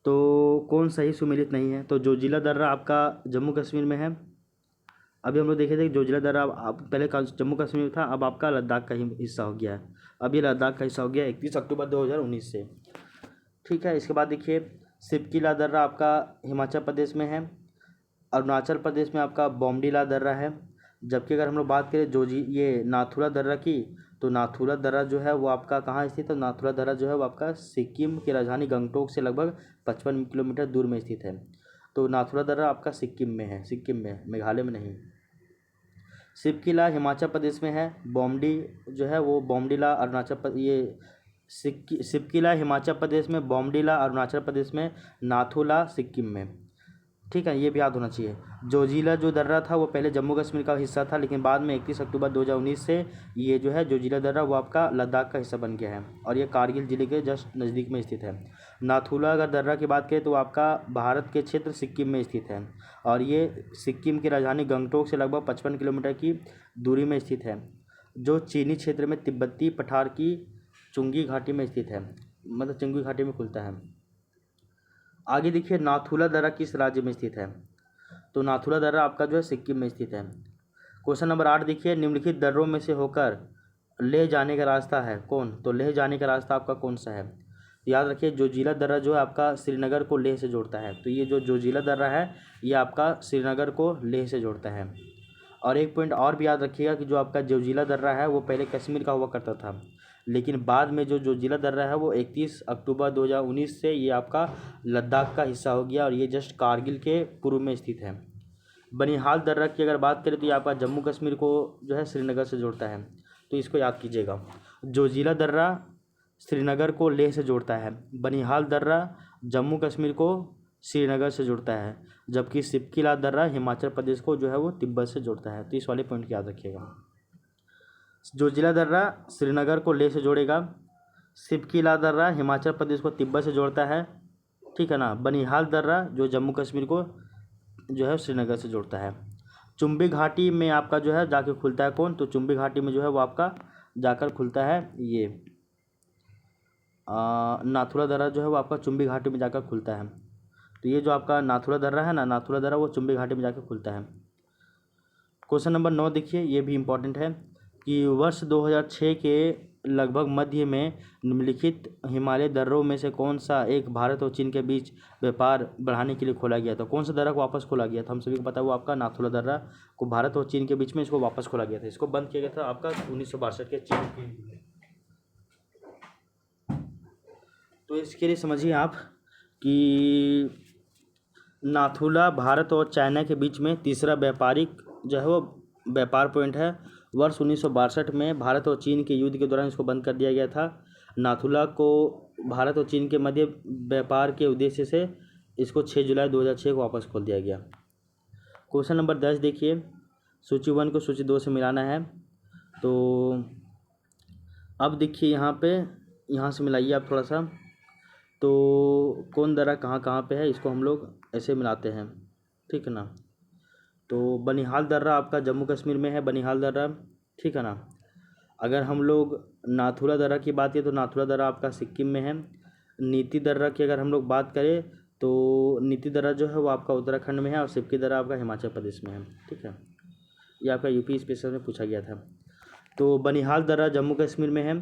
तो कौन सही सुमेलित नहीं है। तो जोजिला दर्रा आपका जम्मू कश्मीर में है। अभी हम लोग देखे थे कि जोजिला दर्रा आप पहले जम्मू कश्मीर में था, अब आपका लद्दाख का ही हिस्सा हो गया है। अब ये लद्दाख का हिस्सा हो गया 31 अक्टूबर 2019 से। ठीक है। इसके बाद देखिए, सिपकीला दर्रा आपका हिमाचल प्रदेश में है, अरुणाचल प्रदेश में आपका बोमडीला दर्रा है। जबकि अगर हम लोग बात करें ये नाथुला दर्रा की, तो नाथुला दर्रा जो है वो आपका कहाँ स्थित है। नाथुला दर्रा जो है वो आपका सिक्किम की राजधानी गंगटोक से लगभग 55 किलोमीटर दूर में स्थित है। तो नाथुला दर्रा आपका सिक्किम में है, सिक्किम में, मेघालय में नहीं। सिपकीला हिमाचल प्रदेश में है, बोमडी जो है वो बोमडीला सिपकीला हिमाचल प्रदेश में, बोमडीला अरुणाचल प्रदेश में, नाथुला सिक्किम में। ठीक है, ये भी याद होना चाहिए। जोजिला जो दर्रा था वो पहले जम्मू कश्मीर का हिस्सा था, लेकिन बाद में 31 अक्टूबर 2019 से ये जो है जोजिला दर्रा वो आपका लद्दाख का हिस्सा बन गया है और ये कारगिल जिले के जस्ट नज़दीक में स्थित है। नाथुला अगर दर्रा की बात करें तो आपका भारत के क्षेत्र सिक्किम में स्थित है और ये सिक्किम की राजधानी गंगटोक से लगभग 55 किलोमीटर की दूरी में स्थित है, जो चीनी क्षेत्र में तिब्बती पठार की चुंगी घाटी में स्थित है, मतलब चुंगी घाटी में खुलता है। आगे देखिए, नाथुला दर्रा किस राज्य में स्थित है। तो नाथुला दर्रा आपका जो है सिक्किम में स्थित है। क्वेश्चन नंबर 8 देखिए, निम्नलिखित दर्रों में से होकर लेह जाने का रास्ता है कौन। तो लेह जाने का रास्ता आपका कौन सा है। तो याद रखिए जोजिला दर्रा जो है आपका श्रीनगर को लेह से जोड़ता है। तो ये जो जोजिला दर्रा है ये आपका श्रीनगर को लेह से जोड़ता है। और एक पॉइंट और भी याद रखिएगा कि जो आपका जोजिला दर्रा है वो पहले कश्मीर का हुआ करता था, लेकिन बाद में जो जोजिला दर्रा है वो 31 अक्टूबर 2019 से ये आपका लद्दाख का हिस्सा हो गया और ये जस्ट कारगिल के पूर्व में स्थित है। बनिहाल दर्रा की अगर बात करें तो ये आपका जम्मू कश्मीर को जो है श्रीनगर से जोड़ता है, तो इसको याद कीजिएगा। जोजिला दर्रा श्रीनगर को लेह से जोड़ता है, बनिहाल दर्रा जम्मू कश्मीर को श्रीनगर से जोड़ता है, जबकि सिपकिला दर्रा हिमाचल प्रदेश को जो है वो तिब्बत से जोड़ता है। तो इस वाले पॉइंट को याद रखिएगा। जोजिला दर्रा श्रीनगर को लेह से जोड़ेगा, सिपकिला दर्रा हिमाचल प्रदेश को तिब्बत से जोड़ता है, ठीक है ना। बनिहाल दर्रा जो जम्मू कश्मीर को जो है श्रीनगर से जोड़ता है। चुम्बी घाटी में आपका जो है जाके खुलता है कौन, तो चुम्बी घाटी में जो है वो आपका जाकर खुलता है ये नाथुला दर्रा जो है वो आपका चुम्बी घाटी में जाकर खुलता है। तो ये जो आपका नाथुला दर्रा है ना, नाथुला दर्रा वो चुम्बी घाटी में जाकर खुलता है। क्वेश्चन नंबर 9 देखिए, ये भी इम्पोर्टेंट है कि वर्ष 2006 के लगभग मध्य में निम्नलिखित हिमालय दर्रों में से कौन सा एक भारत और चीन के बीच व्यापार बढ़ाने के लिए खोला गया था। कौन सा दर्रा को वापस खोला गया था, हम सभी को पता है वो आपका नाथुला दर्रा को भारत और चीन के बीच में इसको वापस खोला गया था। इसको बंद किया गया था आपका 1962 के चीन के। तो इसके लिए समझिए आप कि नाथुला भारत और चाइना के बीच में तीसरा व्यापारिक जो है वो व्यापार पॉइंट है। वर्ष 1962 में भारत और चीन के युद्ध के दौरान इसको बंद कर दिया गया था। नाथुला को भारत और चीन के मध्य व्यापार के उद्देश्य से इसको 6 जुलाई 2006 को वापस खोल दिया गया। क्वेश्चन नंबर 10 देखिए, सूची 1 को सूची 2 से मिलाना है। तो अब देखिए यहाँ से मिलाइए आप थोड़ा सा, तो कौन दर्रा कहाँ कहाँ पे है इसको हम लोग ऐसे मिलाते हैं, ठीक है ना। तो बनिहाल दर्रा आपका जम्मू कश्मीर में है, बनिहाल दर्रा, ठीक है ना। अगर हम लोग नाथुला दर्रा की बात करें तो नाथुला दर्रा आपका सिक्किम में है। नीति दर्रा की अगर हम लोग बात करें तो नीति दर्रा जो है वो आपका उत्तराखंड में है और सिपकी दर्रा आपका हिमाचल प्रदेश में है, ठीक है। ये आपका यूपी स्पेशल में पूछा गया था। तो बनिहाल दर्रा जम्मू कश्मीर में है।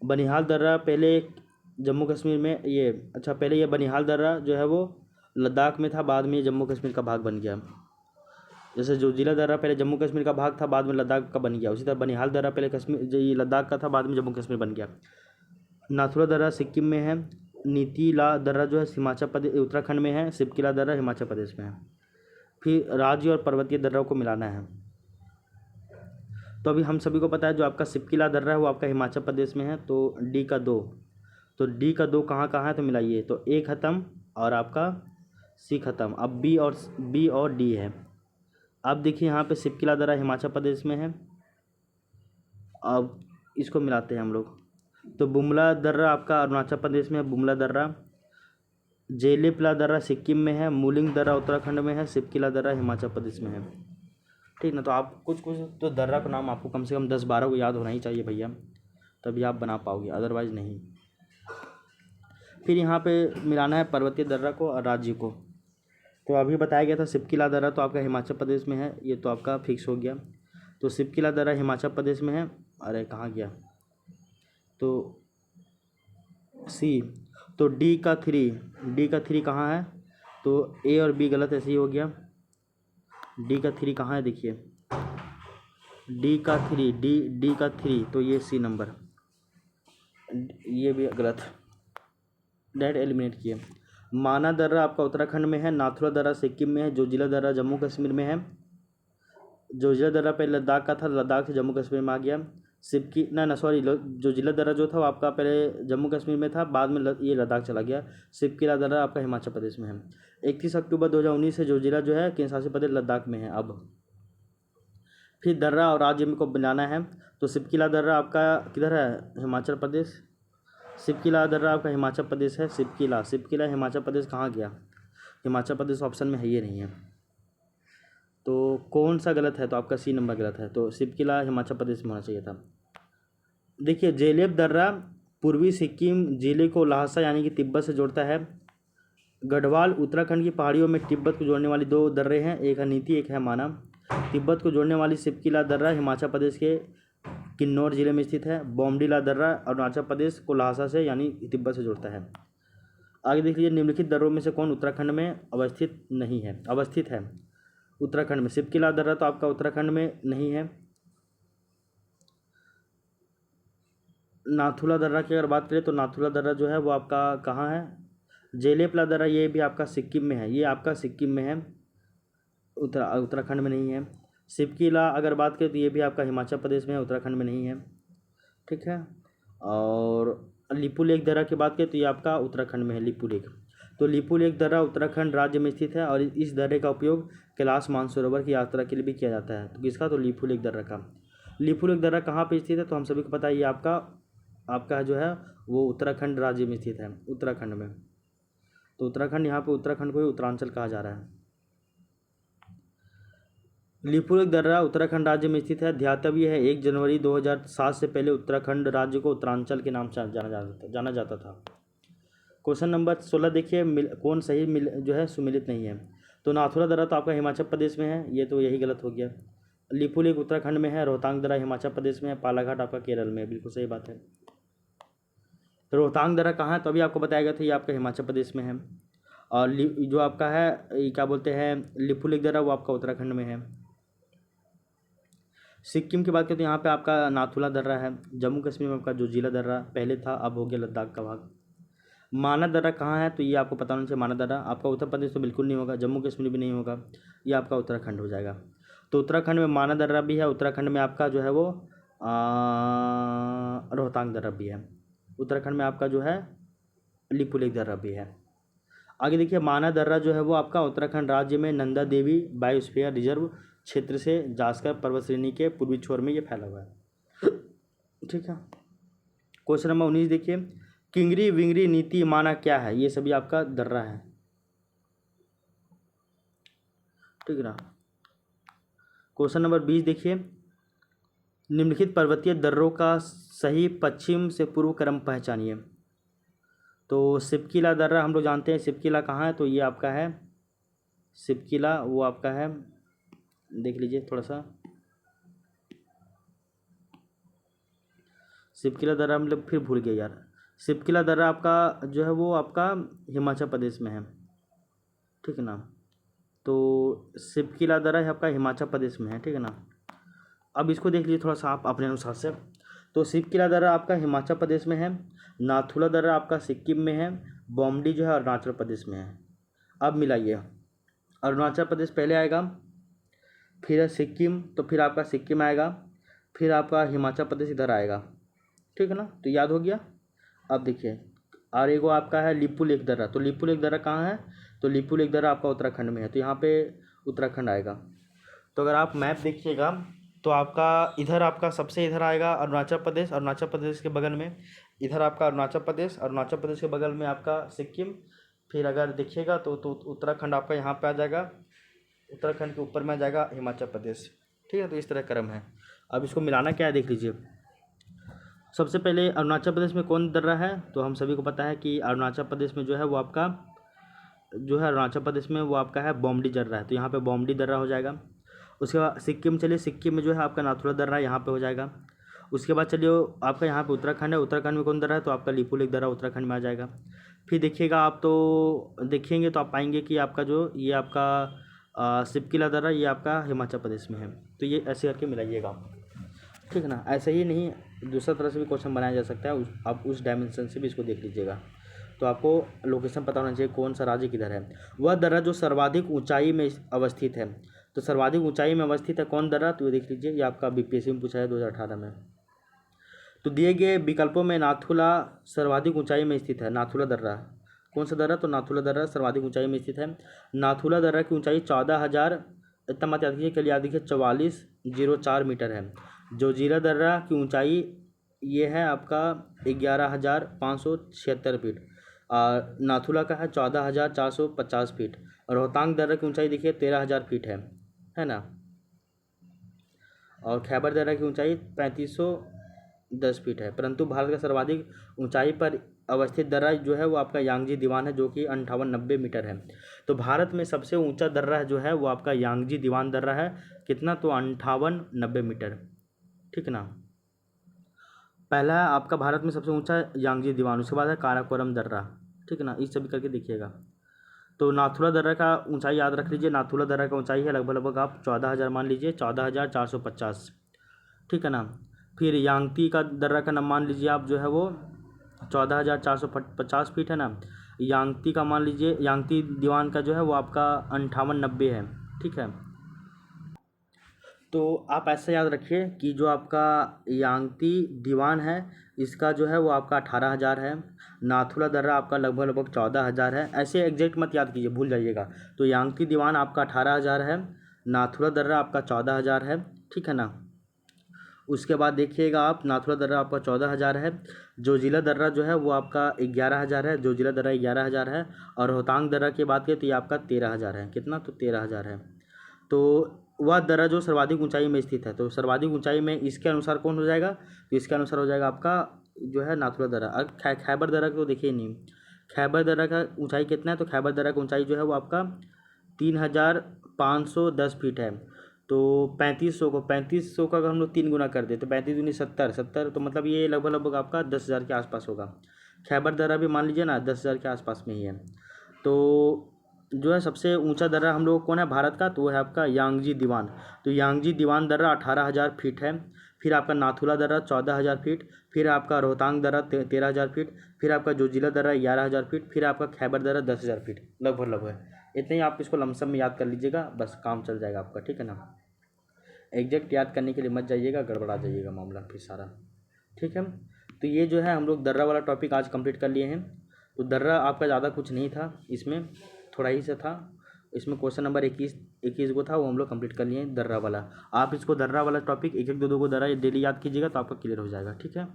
बनिहाल दर्रा पहले जम्मू कश्मीर में पहले ये बनिहाल दर्रा जो है वो लद्दाख में था, बाद में ये जम्मू कश्मीर का भाग बन गया। जैसे जोजिला दर्रा पहले जम्मू कश्मीर का भाग था, बाद में लद्दाख का बन गया, उसी तरह बनिहाल दर्रा पहले कश्मीर जो ये लद्दाख का था, बाद में जम्मू कश्मीर बन गया। नाथुला दर्रा सिक्किम में है। नीतिला दर्रा जो है हिमाचल प्रदेश उत्तराखंड में है। सिपकिला दर्रा हिमाचल प्रदेश में है। फिर राज्य और पर्वतीय दर्राओं को मिलाना है। तो अभी हम सभी को पता है जो आपका सिपकिला दर्रा है वो आपका हिमाचल प्रदेश में है। तो डी का 2, तो डी का 2 कहाँ कहाँ है तो मिलाइए, तो ए ख़त्म और आपका सी ख़त्म, अब बी और डी है। अब देखिए यहाँ पे सिपकिला दर्रा हिमाचल प्रदेश में है। अब इसको मिलाते हैं हम लोग, तो बुमला दर्रा आपका अरुणाचल प्रदेश में है, बुमला दर्रा। जेलेपला दर्रा सिक्किम में है, मूलिंग दर्रा उत्तराखंड में है, सिपकिला दर्रा हिमाचल प्रदेश में है, ठीक ना। तो आप कुछ तो दर्रा का नाम आपको कम से कम 10-12 को याद होना ही चाहिए भैया, तभी आप बना पाओगे, अदरवाइज़ नहीं। फिर यहाँ पे मिलाना है पर्वतीय दर्रा को और राज्य को। तो अभी बताया गया था सिपकिला दर्रा तो आपका हिमाचल प्रदेश में है, ये तो आपका फिक्स हो गया। तो सिपकिला दर्रा हिमाचल प्रदेश में है। अरे कहाँ गया, तो सी, तो डी का 3 कहाँ है, तो ए और बी गलत ऐसे ही हो गया। डी का 3 कहाँ है देखिए, डी का 3 तो ये सी नंबर, ये भी गलत, डायरेक्ट एलिमिनेट किए। माना दर्रा आपका उत्तराखंड में है। नाथुला दर्रा सिक्किम में है। जोजिला दर्रा जम्मू कश्मीर में है। जोजिला दर्रा पहले लद्दाख का था, लद्दाख से जम्मू कश्मीर में आ गया। जोजिला दर्रा जो था वो आपका पहले जम्मू कश्मीर में था, बाद में ये लद्दाख चला गया। सिपकिला दर्रा आपका हिमाचल प्रदेश में है। 31 अक्टूबर 2019 से जोजिला जो है केंद्र शासित प्रदेश लद्दाख में है। अब फिर दर्रा और राज्य में को बनाना है। तो सिपकिला दर्रा आपका किधर है, हिमाचल प्रदेश। सिपकिला दर्रा आपका हिमाचल प्रदेश है। सिपकिला हिमाचल प्रदेश कहाँ गया, हिमाचल प्रदेश ऑप्शन में है, ये नहीं है। तो कौन सा गलत है, तो आपका सी नंबर गलत है। तो सिपकिला हिमाचल प्रदेश में होना चाहिए था। देखिए जेलेब दर्रा पूर्वी सिक्किम जिले को लहासा यानी कि तिब्बत से जोड़ता है। गढ़वाल उत्तराखंड की पहाड़ियों में तिब्बत को जोड़ने वाली 2 दर्रे हैं, एक है नीति एक है माना। तिब्बत को जोड़ने वाली सिपकिला दर्रा हिमाचल प्रदेश के किन्नौर जिले में स्थित है। बोमडीला दर्रा अरुणाचल प्रदेश को लहासा से यानी तिब्बत से जोड़ता है। आगे देख लीजिए, निम्नलिखित दर्रों में से कौन उत्तराखंड में अवस्थित है। उत्तराखंड में सिपकिला दर्रा तो आपका उत्तराखंड में नहीं है। नाथुला दर्रा की अगर बात करें तो नाथुला दर्रा जो है वो आपका कहाँ है, जेलेपला दर्रा, ये भी आपका सिक्किम में है, ये आपका सिक्किम में है, उत्तराखंड में नहीं है। सिपकिला अगर बात करें तो ये भी आपका हिमाचल प्रदेश में है, उत्तराखंड में नहीं है। ठीक है, और लिपू लेक दर्रा की बात करें तो ये आपका उत्तराखंड में है, लिपू लेक। तो लिपू लेक दर्रा उत्तराखंड राज्य में स्थित है और इस दर्रे का उपयोग कैलाश मानसरोवर की यात्रा के लिए भी किया जाता है। तो किसका, तो लिपू लेक दर्रा का। लिपू लेक दर्रा कहाँ पे स्थित है, तो हम सभी को पता है ये आपका जो है वो उत्तराखंड राज्य में स्थित है, उत्तराखंड में। तो उत्तराखंड, यहाँ पे उत्तराखंड को ही उत्तरांचल कहा जा रहा है। लिपू लेक दर्रा उत्तराखंड राज्य में स्थित है। ध्यातव्य है 1 जनवरी 2007 से पहले उत्तराखंड राज्य को उत्तरांचल के नाम से जाना जाता था। क्वेश्चन नंबर 16 देखिए, कौन सही जो है सुमिलित नहीं है। तो नाथुला दर्रा तो आपका हिमाचल प्रदेश में है, ये तो यही गलत हो गया। लिपू लेक उत्तराखंड में है, रोहतांग दर्रा हिमाचल प्रदेश में है, पालाघाट आपका केरल में है, बिल्कुल सही बात है। तो रोहतांग दर्रा कहाँ है, तो अभी आपको बताया गया था ये आपका हिमाचल प्रदेश में है। और जो आपका है ये क्या बोलते हैं, लिपू लेक दर्रा वो आपका उत्तराखंड में है। सिक्किम की बात करें तो यहाँ पे आपका नाथुला दर्रा है। जम्मू कश्मीर में आपका जोजिला दर्रा पहले था, अब हो गया लद्दाख का भाग। माना दर्रा कहाँ है, तो ये आपको पता होना चाहिए। माना दर्रा आपका उत्तर प्रदेश तो बिल्कुल नहीं होगा, जम्मू कश्मीर भी नहीं होगा, ये आपका उत्तराखंड हो जाएगा। तो उत्तराखंड में माना दर्रा भी है, उत्तराखंड में आपका जो है वो रोहतांग दर्रा भी है, उत्तराखंड में आपका जो है लिपू लेक दर्रा भी है। आगे देखिए, माना दर्रा जो है वो आपका उत्तराखंड राज्य में नंदा देवी बायोस्फीयर रिजर्व क्षेत्र से जास्कर पर्वत श्रेणी के पूर्वी छोर में ये फैला हुआ है। ठीक है, क्वेश्चन नंबर 19 देखिए, किंगरी विंगरी नीति माना क्या है, ये सभी आपका दर्रा है। ठीक है ना। क्वेश्चन नंबर 20 देखिए, निम्नलिखित पर्वतीय दर्रों का सही पश्चिम से पूर्व क्रम पहचानिए। तो सिपकिला दर्रा हम लोग जानते हैं, सिपकिला कहाँ है, तो ये आपका है सिपकिला, वो आपका है, देख लीजिए थोड़ा सा, सिपकिला दर्रा मतलब फिर भूल गए यार। सिपकिला दर्रा आपका जो है वो आपका हिमाचल प्रदेश में है। ठीक है ना, तो सिपकिला दर्रा है आपका हिमाचल प्रदेश में है। ठीक है ना, अब इसको देख लीजिए थोड़ा सा आप अपने अनुसार से। तो सिपकिला दर्रा आपका हिमाचल प्रदेश में है, नाथुला दर्रा आपका सिक्किम में है, बोमडी जो है अरुणाचल प्रदेश में है। अब मिलाइए, अरुणाचल प्रदेश पहले आएगा, फिर है सिक्किम, तो फिर आपका सिक्किम आएगा, फिर आपका हिमाचल प्रदेश इधर आएगा। ठीक है ना, तो याद हो गया। अब देखिए, और एगो आपका है लिपू लेक दर्रा। तो लिपू लेक दर्रा कहाँ है, तो लिपू लेक दर्रा आपका उत्तराखंड में है, तो यहाँ पे उत्तराखंड आएगा। तो अगर आप मैप देखिएगा तो आपका इधर आपका सबसे इधर आएगा अरुणाचल प्रदेश, अरुणाचल प्रदेश के बगल में इधर आपका अरुणाचल प्रदेश, अरुणाचल प्रदेश के बगल में आपका सिक्किम, फिर अगर देखिएगा तो उत्तराखंड आपका यहाँ पे आ जाएगा, उत्तराखंड के ऊपर में आ जाएगा हिमाचल प्रदेश। ठीक है, तो इस तरह क्रम है। अब इसको मिलाना क्या है देख लीजिए। सबसे पहले अरुणाचल प्रदेश में कौन दर्रा है, तो हम सभी को पता है कि अरुणाचल प्रदेश में जो है वो आपका जो है अरुणाचल प्रदेश में वो आपका है बोमडी दर्रा है, तो यहाँ पे बोमडी दर्रा हो जाएगा। उसके बाद सिक्किम चलिए, सिक्किम में जो है आपका नाथुला दर्रा यहाँ पे हो जाएगा। उसके बाद चलिए आपका यहाँ पे उत्तराखंड है, उत्तराखंड में कौन दर्रा है, तो आपका लिपू लेक दर्रा उत्तराखंड में आ जाएगा। फिर देखिएगा आप, तो देखेंगे तो आप पाएंगे कि आपका जो ये आपका सिपकिला दर्रा ये आपका हिमाचल प्रदेश में है। तो ये ऐसे करके मिलाइएगा, ठीक है ना। ऐसे ही नहीं, दूसरा तरह से भी क्वेश्चन बनाया जा सकता है, आप उस डायमेंशन से भी इसको देख लीजिएगा। तो आपको लोकेशन पता होना चाहिए कौन सा राज्य किधर है। वह दर्रा जो सर्वाधिक ऊंचाई में अवस्थित है, तो सर्वाधिक ऊंचाई में अवस्थित है कौन दर्रा, तो ये देख लीजिए, ये आपका बीपीएससी में पूछा है 2018 में। तो दिए गए विकल्पों में नाथुला सर्वाधिक ऊंचाई में स्थित है, नाथुला दर्रा कौन सा दर्रा, तो नाथुला दर्रा सर्वाधिक ऊंचाई में स्थित है। नाथुला दर्रा की ऊंचाई 14,000, इतना मत याद कीजिए, कल याद कीजिए 4404 मीटर है। जोजिला दर्रा की ऊंचाई ये है आपका 11,576 फीट, और नाथुला का है 14,450 फीट। रोहतांग दर्रा की ऊंचाई देखिए 13,000 फीट है ना। और खैबर दर्रा की ऊंचाई 3,510 फीट है। परंतु भारत का सर्वाधिक ऊंचाई पर अवस्थित दर्रा जो है वो आपका यांगजी दीवान है, जो कि 5890 मीटर है। तो भारत में सबसे ऊंचा दर्रा जो है वो आपका यांगजी दीवान दर्रा है, कितना, तो 5890 मीटर, ठीक है ना। पहला है आपका भारत में सबसे ऊंचा यांगजी दीवान, उसके बाद है काराकोरम दर्रा, ठीक है ना, इस सभी करके देखिएगा। तो नाथुला दर्रा का ऊंचाई याद रख लीजिए, नाथुला दर्रा का ऊंचाई है लगभग आप 14,000 मान लीजिए, 14,450, ठीक है ना। फिर यांगती का दर्रा का नाम मान लीजिए आप, जो है वो 14,450 फीट है ना। यांगती का मान लीजिए, यांगती दीवान का जो है वो आपका 5890 है, ठीक है। तो आप ऐसा याद रखिए कि जो आपका यांगती दीवान है इसका जो है वो आपका 18,000 है, नाथुला दर्रा आपका लगभग 14,000 है। ऐसे एग्जैक्ट मत याद कीजिए, भूल जाइएगा। तो यांगती दीवान आपका 18,000 है, नाथुला दर्रा आपका 14,000 है, ठीक है ना। उसके बाद देखिएगा आप, नाथुला दर्रा आपका 14,000 है, जोजिला दर्रा जो है वो आपका 11,000 है, जोजिला दर्रा 11,000 है। और रोहतांग दर्रा की बात करें तो ये आपका 13,000 है, कितना, तो 13,000 है। तो वह दर्रा जो सर्वाधिक ऊंचाई में स्थित है, तो सर्वाधिक ऊंचाई में इसके अनुसार कौन हो जाएगा, तो इसके अनुसार हो जाएगा आपका जो है नाथुला दर्रा। अब खैबर दर्रा को देखिए नहीं, खैबर दर्रा का ऊंचाई कितना है, तो खैबर दर्रा का ऊंचाई जो है वो आपका 3,510 फीट है। तो 3500 का अगर हम लोग 3 गुना कर दें तो 35 दूनी 70, तो मतलब ये लगभग आपका 10,000 के आसपास होगा। खैबर दर्रा भी मान लीजिए ना 10,000 के आसपास में ही है। तो जो है सबसे ऊंचा दर्रा हम लोग कौन है भारत का, तो वो है आपका यांगजी दीवान। तो यांगजी दीवान दर्रा 18,000 फीट है। फिर आपका नाथुला दर्रा 14,000 फीट, फिर आपका रोहतांग दर्रा 13,000 फीट, फिर आपका जोजिला दर्रा 11,000 फीट, फिर आपका खैबर दर्रा 10,000 फीट लगभग। इतने ही आप इसको लमसम में याद कर लीजिएगा, बस काम चल जाएगा आपका, ठीक है ना। एग्जैक्ट याद करने के लिए मत जाइएगा, गड़बड़ा जाइएगा मामला फिर सारा, ठीक है। तो ये जो है हम लोग दर्रा वाला टॉपिक आज कंप्लीट कर लिए हैं। तो दर्रा आपका ज़्यादा कुछ नहीं था, इसमें थोड़ा ही सा था। इसमें क्वेश्चन नंबर 21 को था, वो हम लोग कंप्लीट कर लिए दर्रा वाला। आप इसको दर्रा वाला टॉपिक 1-1, 2-2 को दर्रा डेली याद कीजिएगा तो आपका क्लियर हो जाएगा, ठीक है।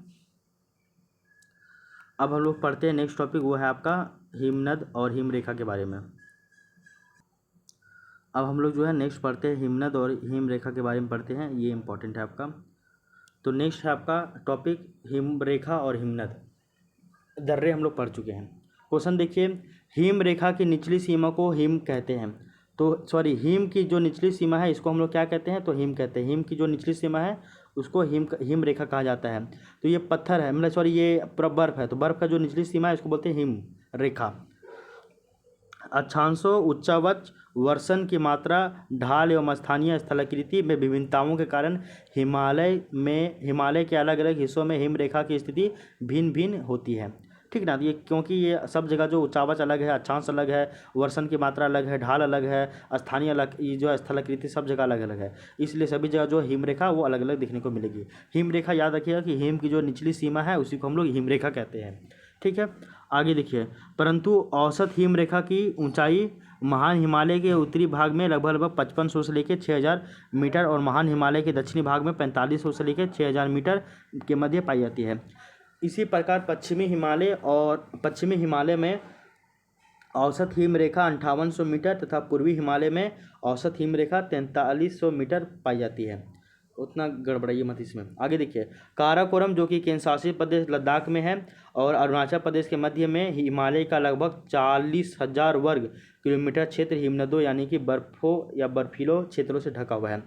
अब हम लोग पढ़ते हैं नेक्स्ट टॉपिक, वो है आपका हिमनद और हिमरेखा के बारे में। अब हम लोग जो है नेक्स्ट पढ़ते हैं हिमनद और हिमरेखा के बारे में पढ़ते हैं, ये इंपॉर्टेंट है आपका। तो नेक्स्ट है आपका टॉपिक हिमरेखा और हिमनद। दर्रे हम लोग पढ़ चुके हैं। क्वेश्चन देखिए, हिम रेखा की निचली सीमा को हिम कहते हैं। तो सॉरी, हिम की जो निचली सीमा है इसको हम लोग क्या कहते हैं, तो हिम कहते हैं। हिम की जो निचली सीमा है उसको हिम रेखा कहा जाता है। तो ये पत्थर है, मतलब सॉरी ये पूरा बर्फ़ है, तो बर्फ़ का जो निचली सीमा है इसको बोलते हैं हिम रेखा। अक्षांशों, उच्चावच, वर्षण की मात्रा, ढाल एवं स्थानीय स्थलाकृति में विभिन्नताओं के कारण हिमालय के अलग अलग हिस्सों में हिमरेखा की स्थिति भिन्न भिन्न होती है, ठीक ना। ये क्योंकि ये सब जगह जो उच्चावच अलग है, अक्षांश अलग है, वर्षण की मात्रा अलग है, ढाल अलग है, स्थानीय अलग, ये जो स्थलाकृति सब जगह अलग अलग है, इसलिए सभी जगह जो हिमरेखा वो अलग अलग देखने को मिलेगी। हिमरेखा याद रखिएगा कि हिम की जो निचली सीमा है उसी को हम लोग हिमरेखा कहते हैं, ठीक है। आगे देखिए, परंतु औसत हिमरेखा की ऊंचाई महान हिमालय के उत्तरी भाग में लगभग 5500 से लेकर 6,000 मीटर और महान हिमालय के दक्षिणी भाग में 4500 से लेकर 6,000 मीटर के मध्य पाई जाती है। इसी प्रकार पश्चिमी हिमालय में औसत हिमरेखा 5800 मीटर तथा पूर्वी हिमालय में औसत हिमरेखा 4300 मीटर पाई जाती है। उतना गड़बड़ाइए मत इसमें। आगे देखिए, काराकोरम जो कि केंद्र शासित प्रदेश लद्दाख में है और अरुणाचल प्रदेश के मध्य में हिमालय का लगभग 40,000 वर्ग किलोमीटर क्षेत्र हिमनदों यानी कि बर्फों या बर्फीलों क्षेत्रों से ढका हुआ है।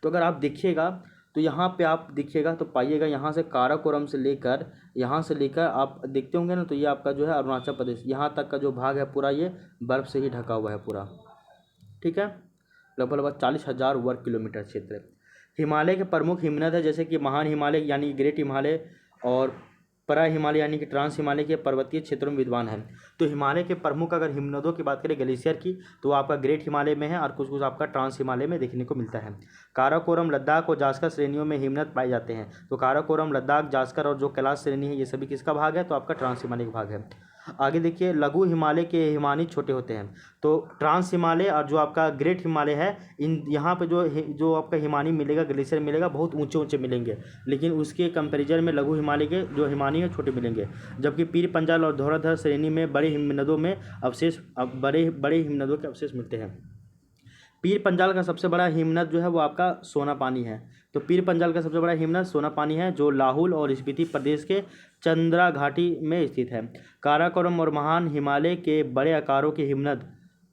तो अगर आप देखिएगा तो यहाँ पे आप देखिएगा तो पाइएगा, यहाँ से काराकोरम से लेकर यहाँ से लेकर आप देखते होंगे ना, तो ये आपका जो है अरुणाचल प्रदेश, यहाँ तक का जो भाग है पूरा ये बर्फ़ से ही ढका हुआ है पूरा, ठीक है। लगभग 40,000 वर्ग किलोमीटर क्षेत्र। हिमालय के प्रमुख हिमनद है जैसे कि महान हिमालय यानी ग्रेट हिमालय और परा हिमालय यानी कि ट्रांस हिमालय के पर्वतीय क्षेत्रों में विद्वान है। तो हिमालय के प्रमुख अगर हिमनदों की बात करें ग्लेशियर की, तो आपका ग्रेट हिमालय में है और कुछ कुछ आपका ट्रांस हिमालय में देखने को मिलता है। काराकोरम, लद्दाख और जास्कर श्रेणियों में हिमनद पाए जाते हैं। तो काराकोरम, लद्दाख, जास्कर और जो कैलाश श्रेणी है ये सभी किसका भाग है, तो आपका ट्रांस हिमालय का भाग है। आगे देखिए, लघु हिमालय के हिमानी छोटे होते हैं। तो ट्रांस हिमालय और जो आपका ग्रेट हिमालय है, इन यहाँ पे जो आपका हिमानी मिलेगा, ग्लेशियर मिलेगा, बहुत ऊंचे ऊंचे मिलेंगे, लेकिन उसके कंपैरिजन में लघु हिमालय के जो हिमानी है छोटे मिलेंगे। जबकि पीर पंजाल और धौलाधर श्रेणी में बड़े हिमनदों के अवशेष मिलते हैं। पीर पंजाल का सबसे बड़ा हिमनद जो है वो आपका सोनापानी है। तो पीर पंजाल का सबसे बड़ा हिमनद सोनापानी है जो लाहौल और स्पीति प्रदेश के चंद्रा घाटी में स्थित है। काराकोरम और महान हिमालय के बड़े आकारों के हिमनद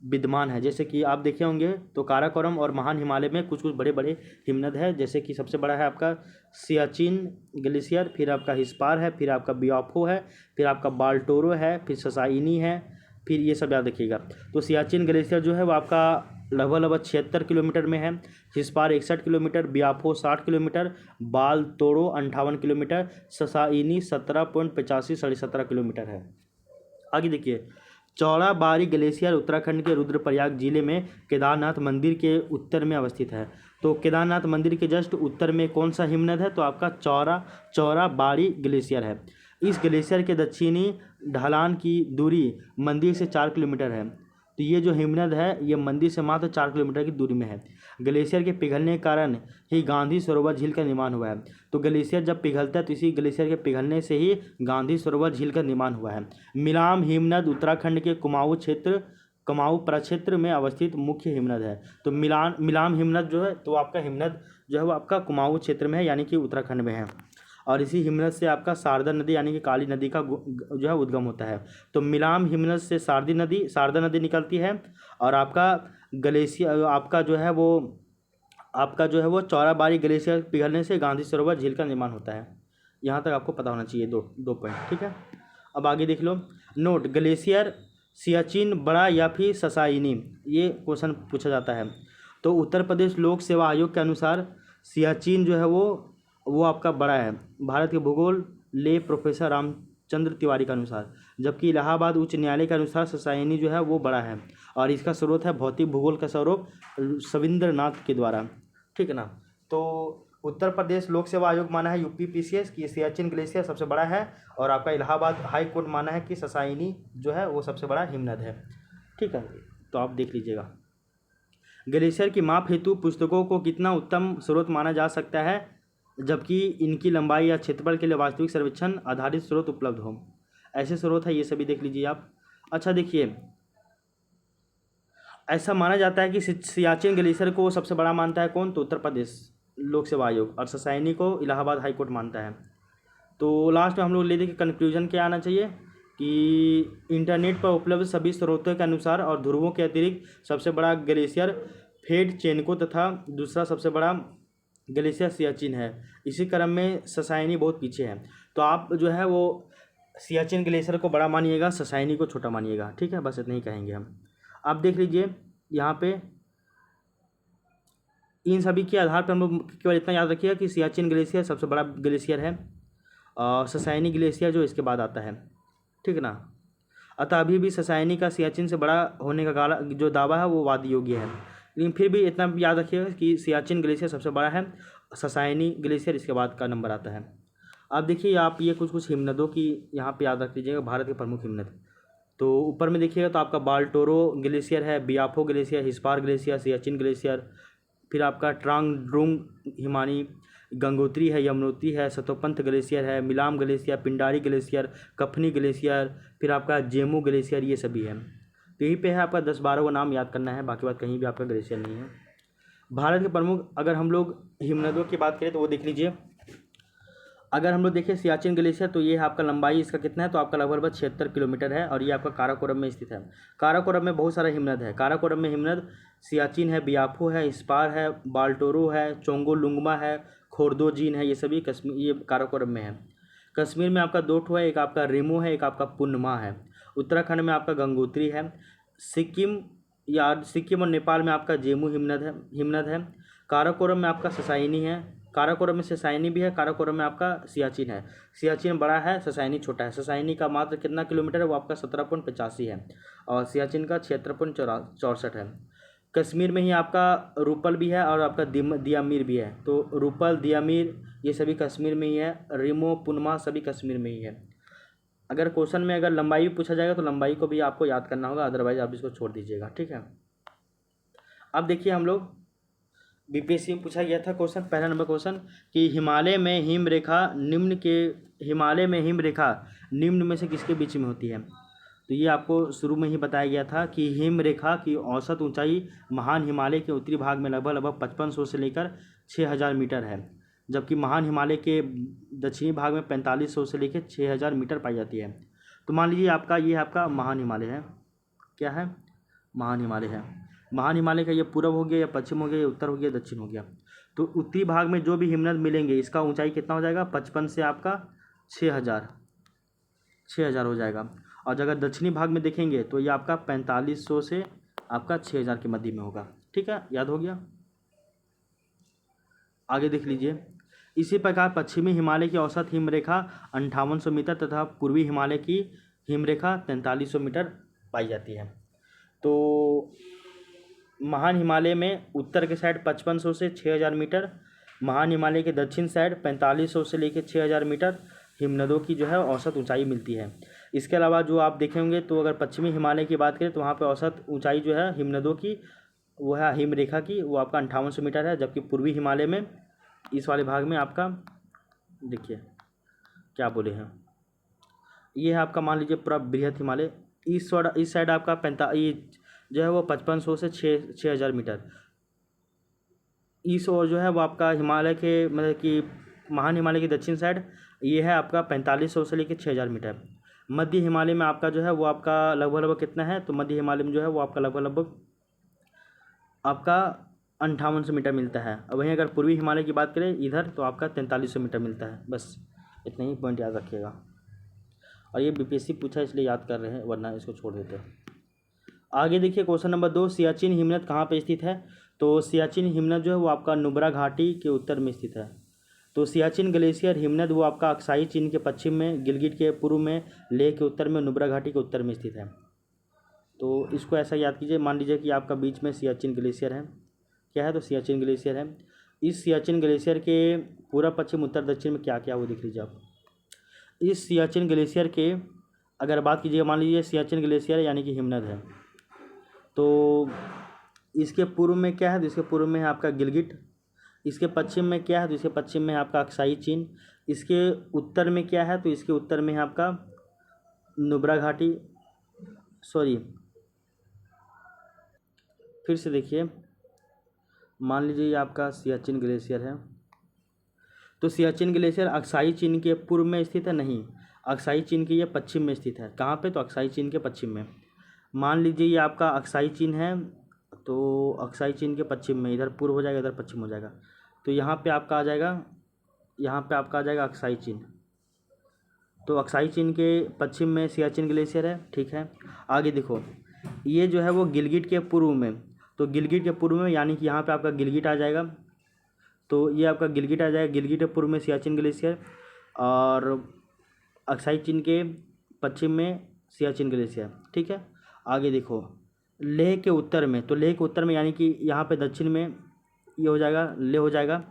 विद्यमान है। जैसे कि आप देखे होंगे तो काराकोरम और महान हिमालय में कुछ कुछ बड़े बड़े हिमनद है, जैसे कि सबसे बड़ा है आपका सियाचिन ग्लेशियर, फिर आपका हिस्पार है, फिर आपका बियाफो है, फिर आपका बाल्टोरो है, फिर ससाइनी है, फिर ये सब याद रखिएगा। तो सियाचिन ग्लेशियर जो है वो आपका लगभग 76 किलोमीटर में है, हिस्पार 61 किलोमीटर, बियाफो 60 किलोमीटर, बालतोरो 58 किलोमीटर, ससाइनी 17.85 किलोमीटर है। आगे देखिए, चौड़ा बारी ग्लेशियर उत्तराखंड के रुद्रप्रयाग जिले में केदारनाथ मंदिर के उत्तर में अवस्थित है। तो केदारनाथ मंदिर के जस्ट उत्तर में कौन सा हिमनद है? तो आपका चौड़ा बारी ग्लेशियर है। इस ग्लेशियर के दक्षिणी ढलान की दूरी मंदिर से 4 किलोमीटर है। तो ये जो हिमनद है ये मंदिर से मात्र 4 किलोमीटर की दूरी में है। ग्लेशियर के पिघलने के कारण ही गांधी सरोवर झील का निर्माण हुआ है। तो ग्लेशियर जब पिघलता है तो इसी ग्लेशियर के पिघलने से ही गांधी सरोवर झील का निर्माण हुआ है। मिलाम हिमनद उत्तराखंड के कुमाऊं प्रक्षेत्र में अवस्थित मुख्य हिमनद है। तो मिलाम हिमनद जो है तो आपका हिमनद जो है वो आपका कुमाऊं क्षेत्र में है, यानी कि उत्तराखंड में है। और इसी हिमनद से आपका शारदा नदी यानी कि काली नदी का जो है उद्गम होता है। तो मिलाम हिमनद से शारदा नदी निकलती है, और आपका ग्लेशियर आपका जो है वो चौड़ा बारी ग्लेशियर पिघलने से गांधी सरोवर झील का निर्माण होता है। यहाँ तक आपको पता होना चाहिए, दो पॉइंट, ठीक है। अब आगे देख लो। नोट, ग्लेशियर सियाचिन बड़ा या फिर ससाइनी, ये क्वेश्चन पूछा जाता है। तो उत्तर प्रदेश लोक सेवा आयोग के अनुसार सियाचिन जो है वो आपका बड़ा है, भारत के भूगोल ले प्रोफेसर रामचंद्र तिवारी के अनुसार। जबकि इलाहाबाद उच्च न्यायालय के अनुसार ससाइनी जो है वो बड़ा है, और इसका स्रोत है भौतिक भूगोल का स्वरूप सविंद्रनाथ के द्वारा, ठीक है ना। तो उत्तर प्रदेश लोक सेवा आयोग माना है यूपीपीसीएस कि सियाचिन ग्लेशियर सबसे बड़ा है, और आपका इलाहाबाद हाई कोर्ट माना है कि ससाइनी जो है वो सबसे बड़ा हिमनद है, ठीक है। तो आप देख लीजिएगा। ग्लेशियर की माप हेतु पुस्तकों को कितना उत्तम स्रोत माना जा सकता है, जबकि इनकी लंबाई या क्षेत्रफल के लिए वास्तविक सर्वेक्षण आधारित स्रोत उपलब्ध हो। ऐसे स्रोत है, ये सभी देख लीजिए आप। अच्छा देखिए, ऐसा माना जाता है कि सियाचिन ग्लेशियर को सबसे बड़ा मानता है कौन? तो उत्तर प्रदेश लोक सेवा आयोग, और ससाइनी को इलाहाबाद हाई कोर्ट मानता है। तो लास्ट में हम लोग ले देखिए कंक्लूजन क्या आना चाहिए कि इंटरनेट पर उपलब्ध सभी स्रोतों के अनुसार और ध्रुवों के अतिरिक्त सबसे बड़ा ग्लेशियर फेड चेनको तथा दूसरा सबसे बड़ा ग्लेशियर सियाचिन है। इसी क्रम में ससाइनी बहुत पीछे है। तो आप जो है वो सियाचिन ग्लेशियर को बड़ा मानिएगा, ससाइनी को छोटा मानिएगा, ठीक है। बस इतना ही कहेंगे हम। आप देख लीजिए यहाँ पे इन सभी के आधार पर हम लोग केवल इतना याद रखिएगा कि सियाचिन ग्लेशियर सबसे बड़ा ग्लेशियर है, और ससाइनी ग्लेशियर जो इसके बाद आता है, ठीक है ना। अतः अभी भी ससाइनी का सियाचिन से बड़ा होने का जो दावा है वो वाद योग्य है, लेकिन फिर भी इतना याद रखिएगा कि सियाचिन ग्लेशियर सबसे बड़ा है, ससाइनी ग्लेशियर इसके बाद का नंबर आता है। अब देखिए आप ये कुछ हिमनदों की यहाँ पे याद रख लीजिएगा, भारत के प्रमुख हिमनद। तो ऊपर में देखिएगा तो आपका बाल्टोरो ग्लेशियर है, बियाफो glacier, Hispar glacier, Siachen glacier, फिर आपका ट्रांगड्रुंग हिमानी, गंगोत्री है, यमुनोत्री है, सतोपंथ ग्लेशियर है, मिलाम ग्लेशियर, पिंडारी ग्लेशियर, कफनी ग्लेशियर, फिर आपका जेमू ग्लेशियर, ये सभी है। तो यहीं पे है आपका 10-12 को नाम याद करना है, बाकी बात कहीं भी आपका ग्लेशियर नहीं है। भारत के प्रमुख अगर हम लोग हिमनदों की बात करें तो वो देख लीजिए। अगर हम लोग देखें सियाचिन ग्लेशियर तो ये है आपका लंबाई इसका कितना है? तो आपका लगभग 76 किलोमीटर है, और ये आपका काराकोरम में स्थित है। काराकोरम में बहुत सारा हिमनद है। काराकोरम में हिमनद सियाचिन है, बियाफो है, इस्पार है, बाल्टोरो है, चोंगोलुंगमा है, खोर्दोजीन है, ये सभी कश्मीर ये काराकोरम में है। कश्मीर में आपका 2 ठो है, एक आपका रेमो है, एक आपका पुनमा है। उत्तराखंड में आपका गंगोत्री है। सिक्किम और नेपाल में आपका जेमू हिमनद है। काराकोरम में आपका ससाइनी है। काराकोरम में ससाइनी भी है, काराकोरम में आपका सियाचिन है। सियाचिन बड़ा है, ससाइनी छोटा है। ससाइनी का मात्र कितना किलोमीटर है? वो आपका 17.85 है, और सियाचिन का 76.64 है। कश्मीर में ही आपका रूपल भी है और आपका दियामीर भी है। तो रूपल, दियामीर ये सभी कश्मीर में ही है। रिमो, पुनमा सभी कश्मीर में ही है। अगर क्वेश्चन में अगर लंबाई भी पूछा जाएगा तो लंबाई को भी आपको याद करना होगा, अदरवाइज आप इसको छोड़ दीजिएगा, ठीक है। अब देखिए हम लोग बीपीएससी में पूछा गया था क्वेश्चन, पहला नंबर क्वेश्चन कि हिमालय में हिम रेखा निम्न में से किसके बीच में होती है? तो ये आपको शुरू में ही बताया गया था कि हिम रेखा की औसत ऊंचाई महान हिमालय के उत्तरी भाग में लगभग 5500 से लेकर 6000 मीटर है, जबकि महान हिमालय के दक्षिणी भाग में 4500 से लेकर 6000 मीटर पाई जाती है। तो मान लीजिए आपका ये आपका महान हिमालय है, क्या है? महान हिमालय है। महान हिमालय का ये पूर्व हो गया, या पश्चिम हो गया, या उत्तर हो गया, दक्षिण हो गया। तो उत्तरी भाग में जो भी हिमनद मिलेंगे इसका ऊंचाई कितना हो जाएगा, 55 से आपका 6000 हो जाएगा। और अगर दक्षिणी भाग में देखेंगे तो ये आपका 4500 से आपका 6000 के मध्य में होगा। ठीक है, याद हो गया। आगे देख लीजिए। इसी प्रकार पश्चिमी हिमालय की औसत हिमरेखा 5800 मीटर तथा पूर्वी हिमालय की हिमरेखा 4300 मीटर पाई जाती है। तो महान हिमालय में उत्तर के साइड 5500 से 6000 मीटर, महान हिमालय के दक्षिण साइड 4500 से लेकर 6000 मीटर हिमनदों की जो है औसत ऊंचाई मिलती है। इसके अलावा जो आप देखेंगे तो अगर पश्चिमी हिमालय की बात करें तो वहाँ पे औसत ऊंचाई जो है हिमनदों की वो है हिमरेखा की, वो आपका 5800 मीटर है। जबकि पूर्वी हिमालय में इस वाले भाग में आपका देखिए क्या बोले हैं, ये है आपका मान लीजिए पूरा बृहद हिमालय। इस साइड आपका ये जो है वो 5500 से 6000 मीटर। इस और जो है वो आपका हिमालय के मतलब कि महान हिमालय की दक्षिण साइड ये है आपका 4500 से लेकर 6000 मीटर। मध्य हिमालय में आपका जो है वो आपका लगभग कितना है, तो मध्य हिमालय में जो है वो आपका लगभग आपका 5800 मीटर मिलता है। और वहीं अगर पूर्वी हिमालय की बात करें इधर तो आपका 4300 मीटर मिलता है। बस इतना ही पॉइंट याद रखिएगा। और ये बीपीएससी पूछा इसलिए याद कर रहे हैं, वरना इसको छोड़ देते हैं। आगे देखिए क्वेश्चन नंबर 2, सियाचिन हिमनद कहाँ पे स्थित है। तो सियाचिन हिमनद जो है वो आपका नुब्रा घाटी के उत्तर में स्थित है। तो सियाचिन ग्लेशियर हिमनद वो आपका अक्साई चीन के पश्चिम में, गिलगिट के पूर्व में, लेह के उत्तर में, नुब्रा घाटी के उत्तर में स्थित है। तो इसको ऐसा याद कीजिए, मान लीजिए कि आपका बीच में सियाचिन ग्लेशियर है। क्या है, तो सियाचिन ग्लेशियर है। इस सियाचिन ग्लेशियर के पूर्व, पश्चिम, उत्तर, दक्षिण में क्या क्या वो देख लीजिए आप। इस सियाचिन ग्लेशियर के अगर बात कीजिएगा, मान लीजिए सियाचिन ग्लेशियर यानी कि हिमनद है, तो इसके पूर्व में क्या है, तो इसके पूर्व में है आपका गिलगिट। इसके पश्चिम में क्या है, तो इसके पश्चिम में है आपका अक्साई चीन। इसके उत्तर में क्या है, तो इसके उत्तर में है आपका नुब्रा घाटी, सॉरी फिर से देखिए, मान लीजिए ये आपका सियाचिन ग्लेशियर है। तो सियाचिन ग्लेशियर अक्साई चीन के पूर्व में स्थित है, नहीं, अक्साई चीन के ये पश्चिम में स्थित है। कहाँ पे, तो अक्साई चीन के पश्चिम में। मान लीजिए ये आपका अक्साई चीन है, तो अक्साई चीन के पश्चिम में, इधर पूर्व हो जाएगा, इधर पश्चिम हो जाएगा। तो यहाँ पे आपका आ जाएगा, यहाँ पे आपका आ जाएगा अक्साई चीन। तो अक्साई चीन के पश्चिम में सियाचिन ग्लेशियर है। ठीक है, आगे देखो, ये जो है वो गिलगिट के पूर्व में, तो गिलगिट के पूर्व में यानी कि यहाँ पे आपका गिलगिट आ जाएगा। तो ये आपका गिलगिट आ जाएगा, गिलगिट के पूर्व में सियाचिन ग्लेशियर, और अक्साई चीन के पश्चिम में सियाचिन ग्लेशियर। ठीक है, आगे देखो, लेह के उत्तर में, तो लेह के उत्तर में यानी कि यहाँ पे दक्षिण में ये हो जाएगा, लेह हो जाएगा,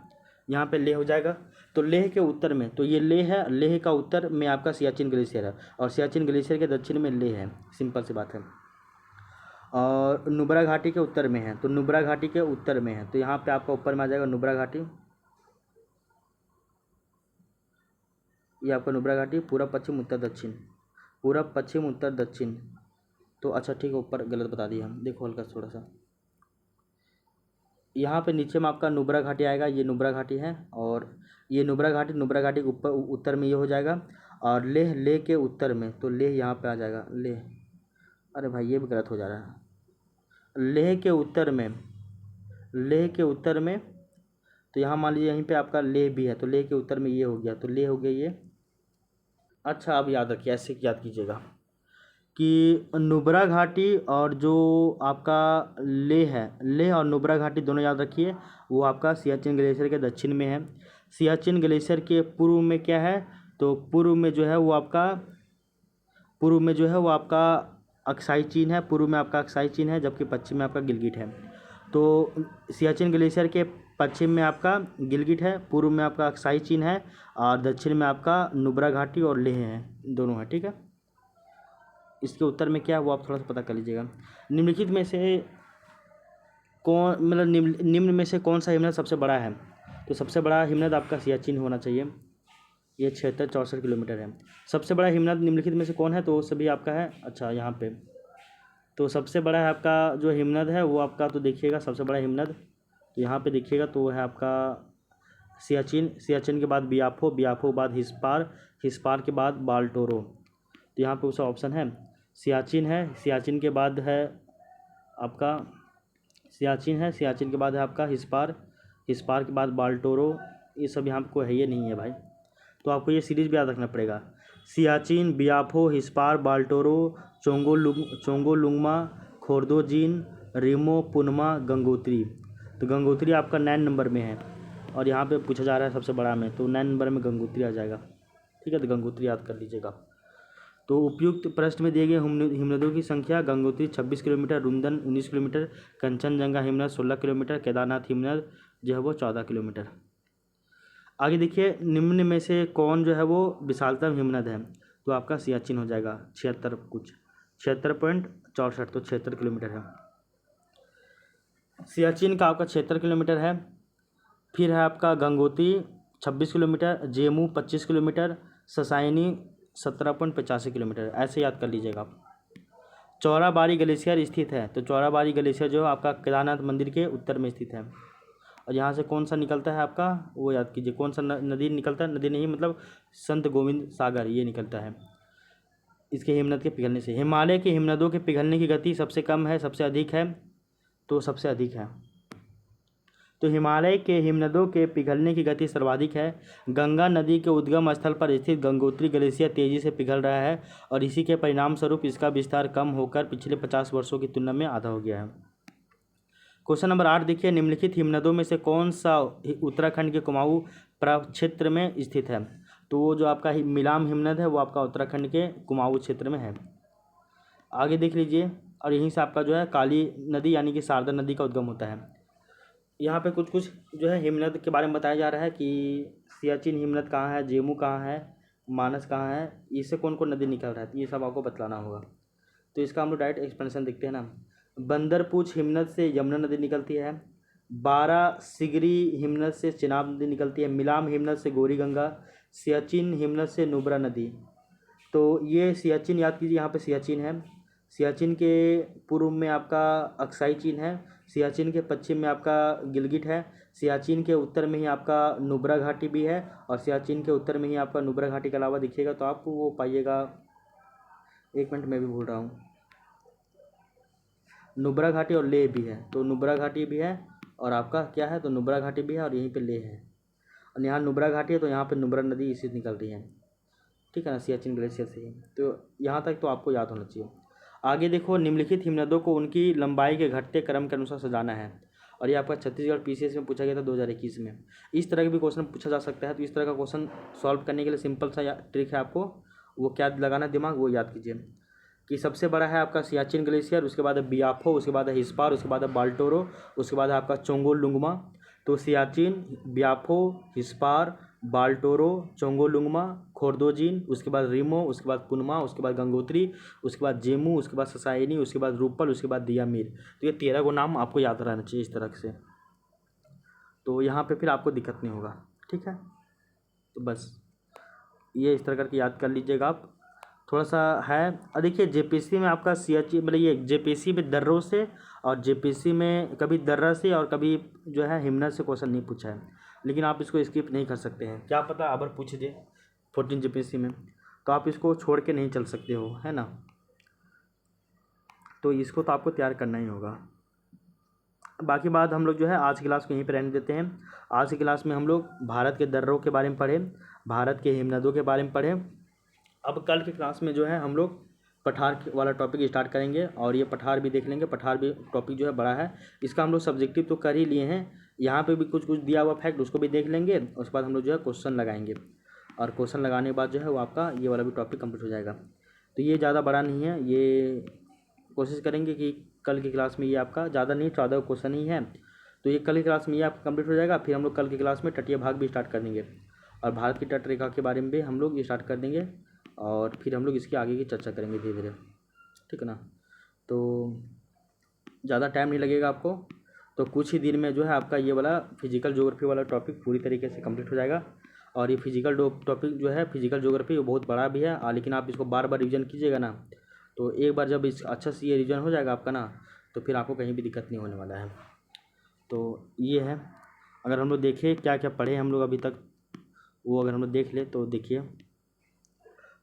यहाँ पे लेह हो जाएगा। तो लेह के उत्तर में, तो ये लेह है, लेह का उत्तर में आपका सियाचिन ग्लेशियर है, और सियाचिन ग्लेशियर के दक्षिण में लेह है। सिंपल सी बात है। और नुब्रा घाटी के उत्तर में है, तो नुब्रा घाटी के उत्तर में है, तो यहाँ पे आपका ऊपर में आ जाएगा नुब्रा घाटी। ये आपका नुब्रा घाटी, पूर्व, पश्चिम, उत्तर, दक्षिण, पूर्व, पश्चिम, उत्तर, दक्षिण। तो अच्छा ठीक है, ऊपर गलत बता दिया हम, देखो हल्का थोड़ा सा। यहाँ पे नीचे में आपका नुब्रा घाटी आएगा, ये नुब्रा घाटी है, और ये नुब्रा घाटी के ऊपर उत्तर में ये हो जाएगा। और लेह के उत्तर में, तो लेह यहाँ पे आ जाएगा, लेह, अरे भाई ये भी गलत हो जा रहा है। लेह के उत्तर में, तो यहाँ मान लीजिए यहीं पे आपका लेह भी है, तो लेह के उत्तर में ये हो गया, तो लेह हो गया ये। अच्छा अब याद रखिए, ऐसे याद कीजिएगा कि नुब्रा घाटी और जो आपका लेह है, लेह और नुब्रा घाटी दोनों याद रखिए, वो आपका सियाचिन ग्लेशियर के दक्षिण में है। सियाचिन ग्लेशियर के पूर्व में क्या है, तो पूर्व में जो है वो आपका अक्साई चीन है, पूर्व में आपका अक्साई चीन है, जबकि पश्चिम में आपका गिलगिट है। तो सियाचिन ग्लेशियर के पश्चिम में आपका गिलगिट है, पूर्व में आपका अक्साई चीन है, और दक्षिण में आपका नुब्रा घाटी और लेह है, दोनों है। ठीक है, इसके उत्तर में क्या है वो आप थोड़ा सा पता कर लीजिएगा। निम्नलिखित में से कौन, मतलब निम्न में से कौन सा हिमनद सबसे बड़ा है, तो सबसे बड़ा हिमनद आपका सियाचिन होना चाहिए। ये 76-64 किलोमीटर है। सबसे बड़ा हिमनद निम्नलिखित में से कौन है, तो सभी आपका है, अच्छा यहाँ पे तो सबसे बड़ा है आपका जो हिमनद है वो आपका, तो देखिएगा सबसे बड़ा हिमनद, तो यहाँ पे देखिएगा तो वो है आपका सियाचिन के बाद बियाफो, बियाफो के बाद हिस्पार, हिस्पार के बाद बाल्टोरो। तो यहाँ पे उसका ऑप्शन है सियाचिन है, सियाचिन के बाद है आपका सियाचिन है, सियाचिन के बाद है आपका हिस्पार, हिस्पार के बाद बाल्टोरो, ये सब यहाँ को है ये नहीं है भाई, तो आपको ये सीरीज भी याद रखना पड़ेगा। सियाचिन, बियाफो, हिस्पार, बाल्टोरो, चोंगोलुंगमा, खोर्दोजीन, रिमो, पुनमा, गंगोत्री। तो गंगोत्री आपका 9 नंबर में है और यहाँ पे पूछा जा रहा है सबसे बड़ा में, तो 9 नंबर में गंगोत्री आ जाएगा। ठीक है, तो गंगोत्री याद कर लीजिएगा। तो उपयुक्त प्रश्न में दिए गए हिमनदों की संख्या: गंगोत्री 26 किलोमीटर, रुंदन 19 किलोमीटर, कंचनजंगा हिमनद 16 किलोमीटर, केदारनाथ हिमनद जो है वो 14 किलोमीटर। आगे देखिए, निम्न में से कौन जो है वो विशालतम हिमनद है? तो आपका सियाचिन हो जाएगा, 76.64, तो 76 किलोमीटर है। सियाचिन का आपका 76 किलोमीटर है। फिर है आपका गंगोत्री 26 किलोमीटर, जेमू 25 किलोमीटर, ससाइनी 17.85 किलोमीटर, ऐसे याद कर लीजिएगा आप। चौराबाड़ी ग्लेशियर स्थित है, तो चौराबाड़ी ग्लेशियर जो है आपका केदारनाथ मंदिर के उत्तर में स्थित है। और यहाँ से कौन सा निकलता है आपका, वो याद कीजिए, कौन सा नदी निकलता है, नदी नहीं मतलब संत गोविंद सागर, ये निकलता है इसके हिमनद के पिघलने से। हिमालय के हिमनदों के पिघलने की गति सबसे कम है, सबसे अधिक है? तो सबसे अधिक है। तो हिमालय के हिमनदों के पिघलने की गति सर्वाधिक है। गंगा नदी के उद्गम स्थल पर स्थित गंगोत्री ग्लेशियर तेजी से पिघल रहा है और इसी के परिणाम स्वरूप इसका विस्तार कम होकर पिछले 50 वर्षों की तुलना में आधा हो गया है। क्वेश्चन नंबर 8 देखिए, निम्नलिखित हिमनदों में से कौन सा उत्तराखंड के कुमाऊं प्रक्षेत्र में स्थित है? तो वो जो आपका मिलाम हिमनद है वो आपका उत्तराखंड के कुमाऊं क्षेत्र में है। आगे देख लीजिए, और यहीं से आपका जो है काली नदी यानी कि शारदा नदी का उद्गम होता है। यहाँ पे कुछ कुछ जो है हिमनद के बारे में बताया जा रहा है कि सियाचिन हिमनद कहाँ है, जेमू कहाँ है, मानस कहाँ है, इससे कौन कौन नदी निकल रहा है, तो ये सब आपको बतलाना होगा। तो इसका हम लोग डायरेक्ट एक्सप्लेनेशन देखते हैं ना। बंदरपूछ हिमनद से यमुना नदी निकलती है, बारह सिगरी हिमनद से चिनाब नदी निकलती है, मिलाम हिमनद से गौरी गंगा, सियाचिन हिमनद से नुब्रा नदी। तो ये सियाचिन याद कीजिए, यहाँ पे सियाचिन है। सियाचिन के पूर्व में आपका अक्साई चीन है, सियाचिन के पश्चिम में आपका गिलगिट है, सियाचिन के उत्तर में ही आपका नुब्रा घाटी भी है, और सियाचिन के उत्तर में ही आपका नुब्रा घाटी के अलावा दिखिएगा तो आपको वो पाइएगा, एक मिनट मैं भी भूल रहा हूँ, नुब्रा घाटी और लेह भी है। तो नुब्रा घाटी भी है और आपका क्या है, तो नुब्रा घाटी भी है और यहीं पे लेह है, और यहाँ नुब्रा घाटी है तो यहाँ पे नुब्रा नदी इसी से निकल रही है। ठीक है ना, सियाचिन ग्लेशियर से ही। तो यहाँ तक तो आपको याद होना चाहिए। आगे देखो, निम्नलिखित हिमनदों को उनकी लंबाई के घटते क्रम के अनुसार सजाना है, और ये आपका छत्तीसगढ़ पीसीएस में पूछा गया था 2021 में। इस तरह के भी क्वेश्चन पूछा जा सकता है, तो इस तरह का क्वेश्चन सॉल्व करने के लिए सिंपल सा ट्रिक है आपको, वो क्या लगाना दिमाग, वो याद कीजिए कि सबसे बड़ा है आपका सियाचिन ग्लेशियर, उसके बाद है बियाफो, उसके बाद है हिस्पार, उसके बाद है बाल्टोरो, उसके बाद है आपका चोंगोलुंगमा। तो सियाचिन, बियाफो, हिस्पार, बाल्टोरो, चोंगोलुंगमा, खोर्दोजिन, उसके बाद रिमो, उसके बाद पुनमा, उसके बाद गंगोत्री, उसके बाद जेमू, उसके बाद ससाइनी, उसके बाद रूपल, उसके बाद दियामीर। तो ये 13 को नाम आपको याद रहना चाहिए इस तरह से, तो यहाँ पे फिर आपको दिक्कत नहीं होगा। ठीक है, तो बस ये इस तरह करके याद कर लीजिएगा आप, थोड़ा सा है। और देखिए जेपीसी में आपका सियाचिन मतलब ये जेपीसी में दर्रों से और जेपीसी में कभी दर्रा से और कभी जो है हिमनद से क्वेश्चन नहीं पूछा है, लेकिन आप इसको स्किप नहीं कर सकते हैं, क्या पता अगर पूछ दे 14 जेपीसी में, तो आप इसको छोड़ के नहीं चल सकते हो, है ना। तो इसको तो आपको तैयार करना ही होगा। बाकी बात हम लोग जो है आज की क्लास को यहीं पर रहने देते हैं। आज की क्लास में हम लोग भारत के दर्रों के बारे में पढ़े, भारत के हिमनदों के बारे में पढ़े। अब कल की क्लास में जो है हम लोग पठार वाला टॉपिक स्टार्ट करेंगे, और ये पठार भी देख लेंगे। पठार भी टॉपिक जो है बड़ा है, इसका हम लोग सब्जेक्टिव तो कर ही लिए हैं, यहाँ पे भी कुछ कुछ दिया हुआ फैक्ट उसको भी देख लेंगे। उसके बाद हम लोग जो है क्वेश्चन लगाएंगे, और क्वेश्चन लगाने के बाद जो है वो आपका ये वाला भी टॉपिक कंप्लीट हो जाएगा। तो ये ज़्यादा बड़ा नहीं है, ये कोशिश करेंगे कि कल की क्लास में ये आपका ज़्यादा नहीं 14 क्वेश्चन ही है, तो ये कल की क्लास में ये आपका कंप्लीट हो जाएगा। फिर हम लोग कल की क्लास में तटीय भाग भी स्टार्ट कर देंगे, और भारत की तट रेखा के बारे में भी हम लोग ये स्टार्ट कर देंगे, और फिर हम लोग इसकी आगे की चर्चा करेंगे धीरे धीरे। ठीक है ना, तो ज़्यादा टाइम नहीं लगेगा आपको, तो कुछ ही दिन में जो है आपका ये वाला फिजिकल ज्योग्राफी वाला टॉपिक पूरी तरीके से कंप्लीट हो जाएगा। और ये फिजिकल टॉपिक जो है फिजिकल ज्योग्राफी वो बहुत बड़ा भी है, लेकिन आप इसको बार बार रिवीजन कीजिएगा ना, तो एक बार जब इस अच्छा से ये रिवीजन हो जाएगा आपका ना, तो फिर आपको कहीं भी दिक्कत नहीं होने वाला है। तो ये है, अगर हम लोग देखें क्या क्या पढ़े हम लोग अभी तक, वो अगर हम लोग देख ले तो देखिए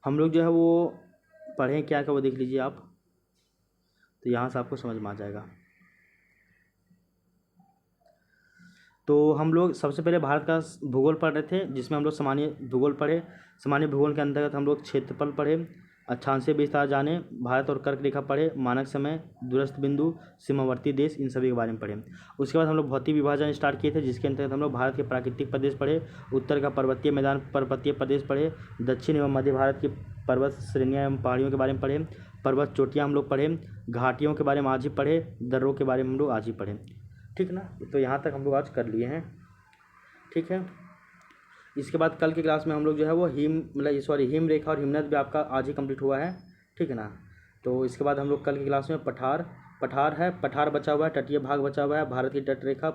हम लोग जो है वो पढ़ें क्या क्या, वो देख लीजिए आप। तो यहाँ से आपको समझ में आ जाएगा। तो हम लोग सबसे पहले भारत का भूगोल पढ़ रहे थे, जिसमें हम लोग सामान्य भूगोल पढ़े। सामान्य भूगोल के अंतर्गत हम लोग क्षेत्रफल पढ़े, अक्षांशीय विस्तार जाने, भारत और कर्क रेखा पढ़े, मानक समय, दूरस्थ बिंदु, सीमावर्ती देश, इन सभी के बारे में पढ़े। उसके बाद हम लोग भौतिक विभाजन स्टार्ट किए थे, जिसके अंतर्गत हम लोग भारत के प्राकृतिक प्रदेश पढ़े, उत्तर का पर्वतीय मैदान पर्वतीय प्रदेश पढ़े, दक्षिण एवं मध्य भारत की पर्वत श्रेणियाँ एवं पहाड़ियों के बारे में पढ़े, पर्वत चोटियाँ हम लोग पढ़े, घाटियों के बारे में आज ही पढ़े, दर्रों के बारे में हम लोग आज ही पढ़े। ठीक ना, तो यहाँ तक हम लोग आज कर लिए हैं। ठीक है, इसके बाद कल की क्लास में हम लोग जो है वो हिम रेखा और हिमनद भी आपका आज ही कंप्लीट हुआ है। ठीक है ना, तो इसके बाद हम लोग कल की क्लास में पठार बचा हुआ है, तटीय भाग बचा हुआ है, भारत की तट रेखा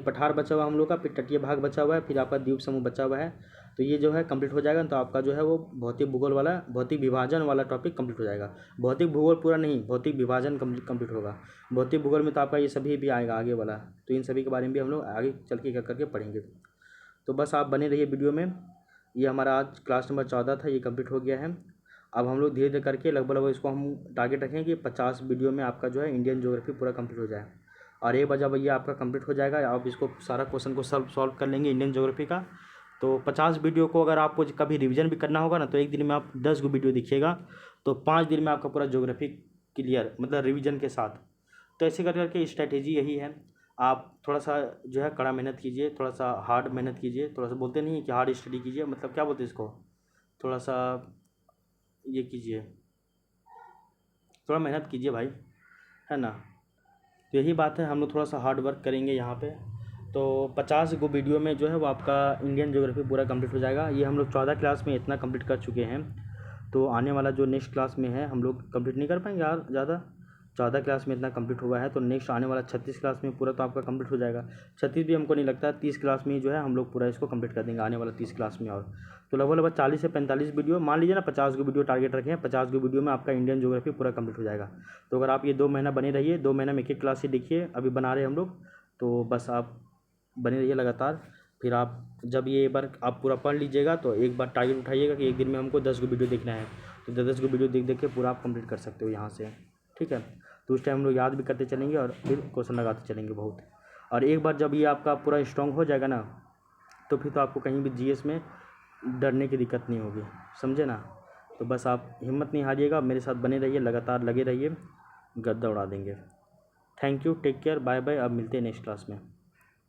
पठार बचा हुआ हम लोग का, फिर तटीय भाग बचा हुआ है, फिर आपका द्वीप समूह बचा हुआ है। तो ये जो है कंप्लीट हो जाएगा, तो आपका जो है वो भौतिक विभाजन वाला टॉपिक कंप्लीट हो जाएगा। भौतिक भूगोल पूरा नहीं, भौतिक विभाजन कंप्लीट होगा। भौतिक भूगोल में तो आपका ये सभी भी आएगा आगे वाला, तो इन सभी के बारे में भी हम लोग आगे चल के करके पढ़ेंगे। तो बस आप बने रहिए वीडियो में। ये हमारा आज क्लास नंबर 14 था, ये कंप्लीट हो गया है। अब हम लोग धीरे धीरे करके लगभग इसको हम टारगेट रखें कि 50 वीडियो में आपका जो है इंडियन ज्योग्राफी पूरा कंप्लीट हो जाए। और 1 बजे भैया आपका कंप्लीट हो जाएगा, आप इसको सारा क्वेश्चन को सॉल्व कर लेंगे इंडियन ज्योग्राफी का। तो 50 वीडियो को अगर आपको कभी रिवीजन भी करना होगा ना, तो एक दिन में आप 10 गो वीडियो देखिएगा, तो 5 दिन में आपका पूरा ज्योग्राफी क्लियर, मतलब रिवीजन के साथ। तो ऐसे कर करके स्ट्रैटेजी यही है। आप थोड़ा सा जो है कड़ा मेहनत कीजिए, थोड़ा सा हार्ड मेहनत कीजिए, थोड़ा सा बोलते नहीं कि हार्ड स्टडी कीजिए, मतलब क्या बोलते हैं इसको, थोड़ा सा ये कीजिए, थोड़ा मेहनत कीजिए भाई, है ना। तो यही बात है, हम लोग थोड़ा सा हार्ड वर्क करेंगे यहाँ पे। तो 50 गो वीडियो में जो है वो आपका इंडियन ज्योग्राफी पूरा कंप्लीट हो जाएगा। ये हम लोग 14 क्लास में इतना कंप्लीट कर चुके हैं, तो आने वाला जो नेक्स्ट क्लास में है हम लोग कंप्लीट नहीं कर पाएंगे यार ज़्यादा। 14 क्लास में इतना कंप्लीट हुआ है, तो नेक्स्ट आने वाला 36 क्लास में पूरा तो आपका कंप्लीट हो जाएगा। 36 भी हमको नहीं लगता, 30 क्लास में ही जो है हम लोग पूरा इसको कंप्लीट कर देंगे आने वाला 30 क्लास में। और तो लगभग 40 से 45 वीडियो मान लीजिए ना, 50 को वीडियो टारगेट रखें, 50 को वीडियो में आपका इंडियन ज्योग्राफी पूरा कंप्लीट हो जाएगा। तो अगर आप ये 2 महीना बने रहिए, 2 महीना में एक क्लास से देखिए, अभी बना रहे हम लोग, तो बस आप बने रहिए लगातार। फिर आप जब ये बार आप पूरा पढ़ लीजिएगा, तो एक बार टारगेट उठाइएगा कि एक दिन में हमको 10 को वीडियो देखना है, तो 10 को वीडियो देख के पूरा आप कंप्लीट कर सकते हो यहाँ से। ठीक है, तो उस टाइम हम लोग याद भी करते चलेंगे और फिर क्वेश्चन लगाते चलेंगे बहुत। और एक बार जब ये आपका पूरा स्ट्रॉन्ग हो जाएगा ना, तो फिर तो आपको कहीं भी जीएस में डरने की दिक्कत नहीं होगी, समझे ना। तो बस आप हिम्मत नहीं हारिएगा, मेरे साथ बने रहिए, लगातार लगे रहिए, गद्दा उड़ा देंगे। Thank you, take care, bye bye. अब मिलते हैं नेक्स्ट क्लास में।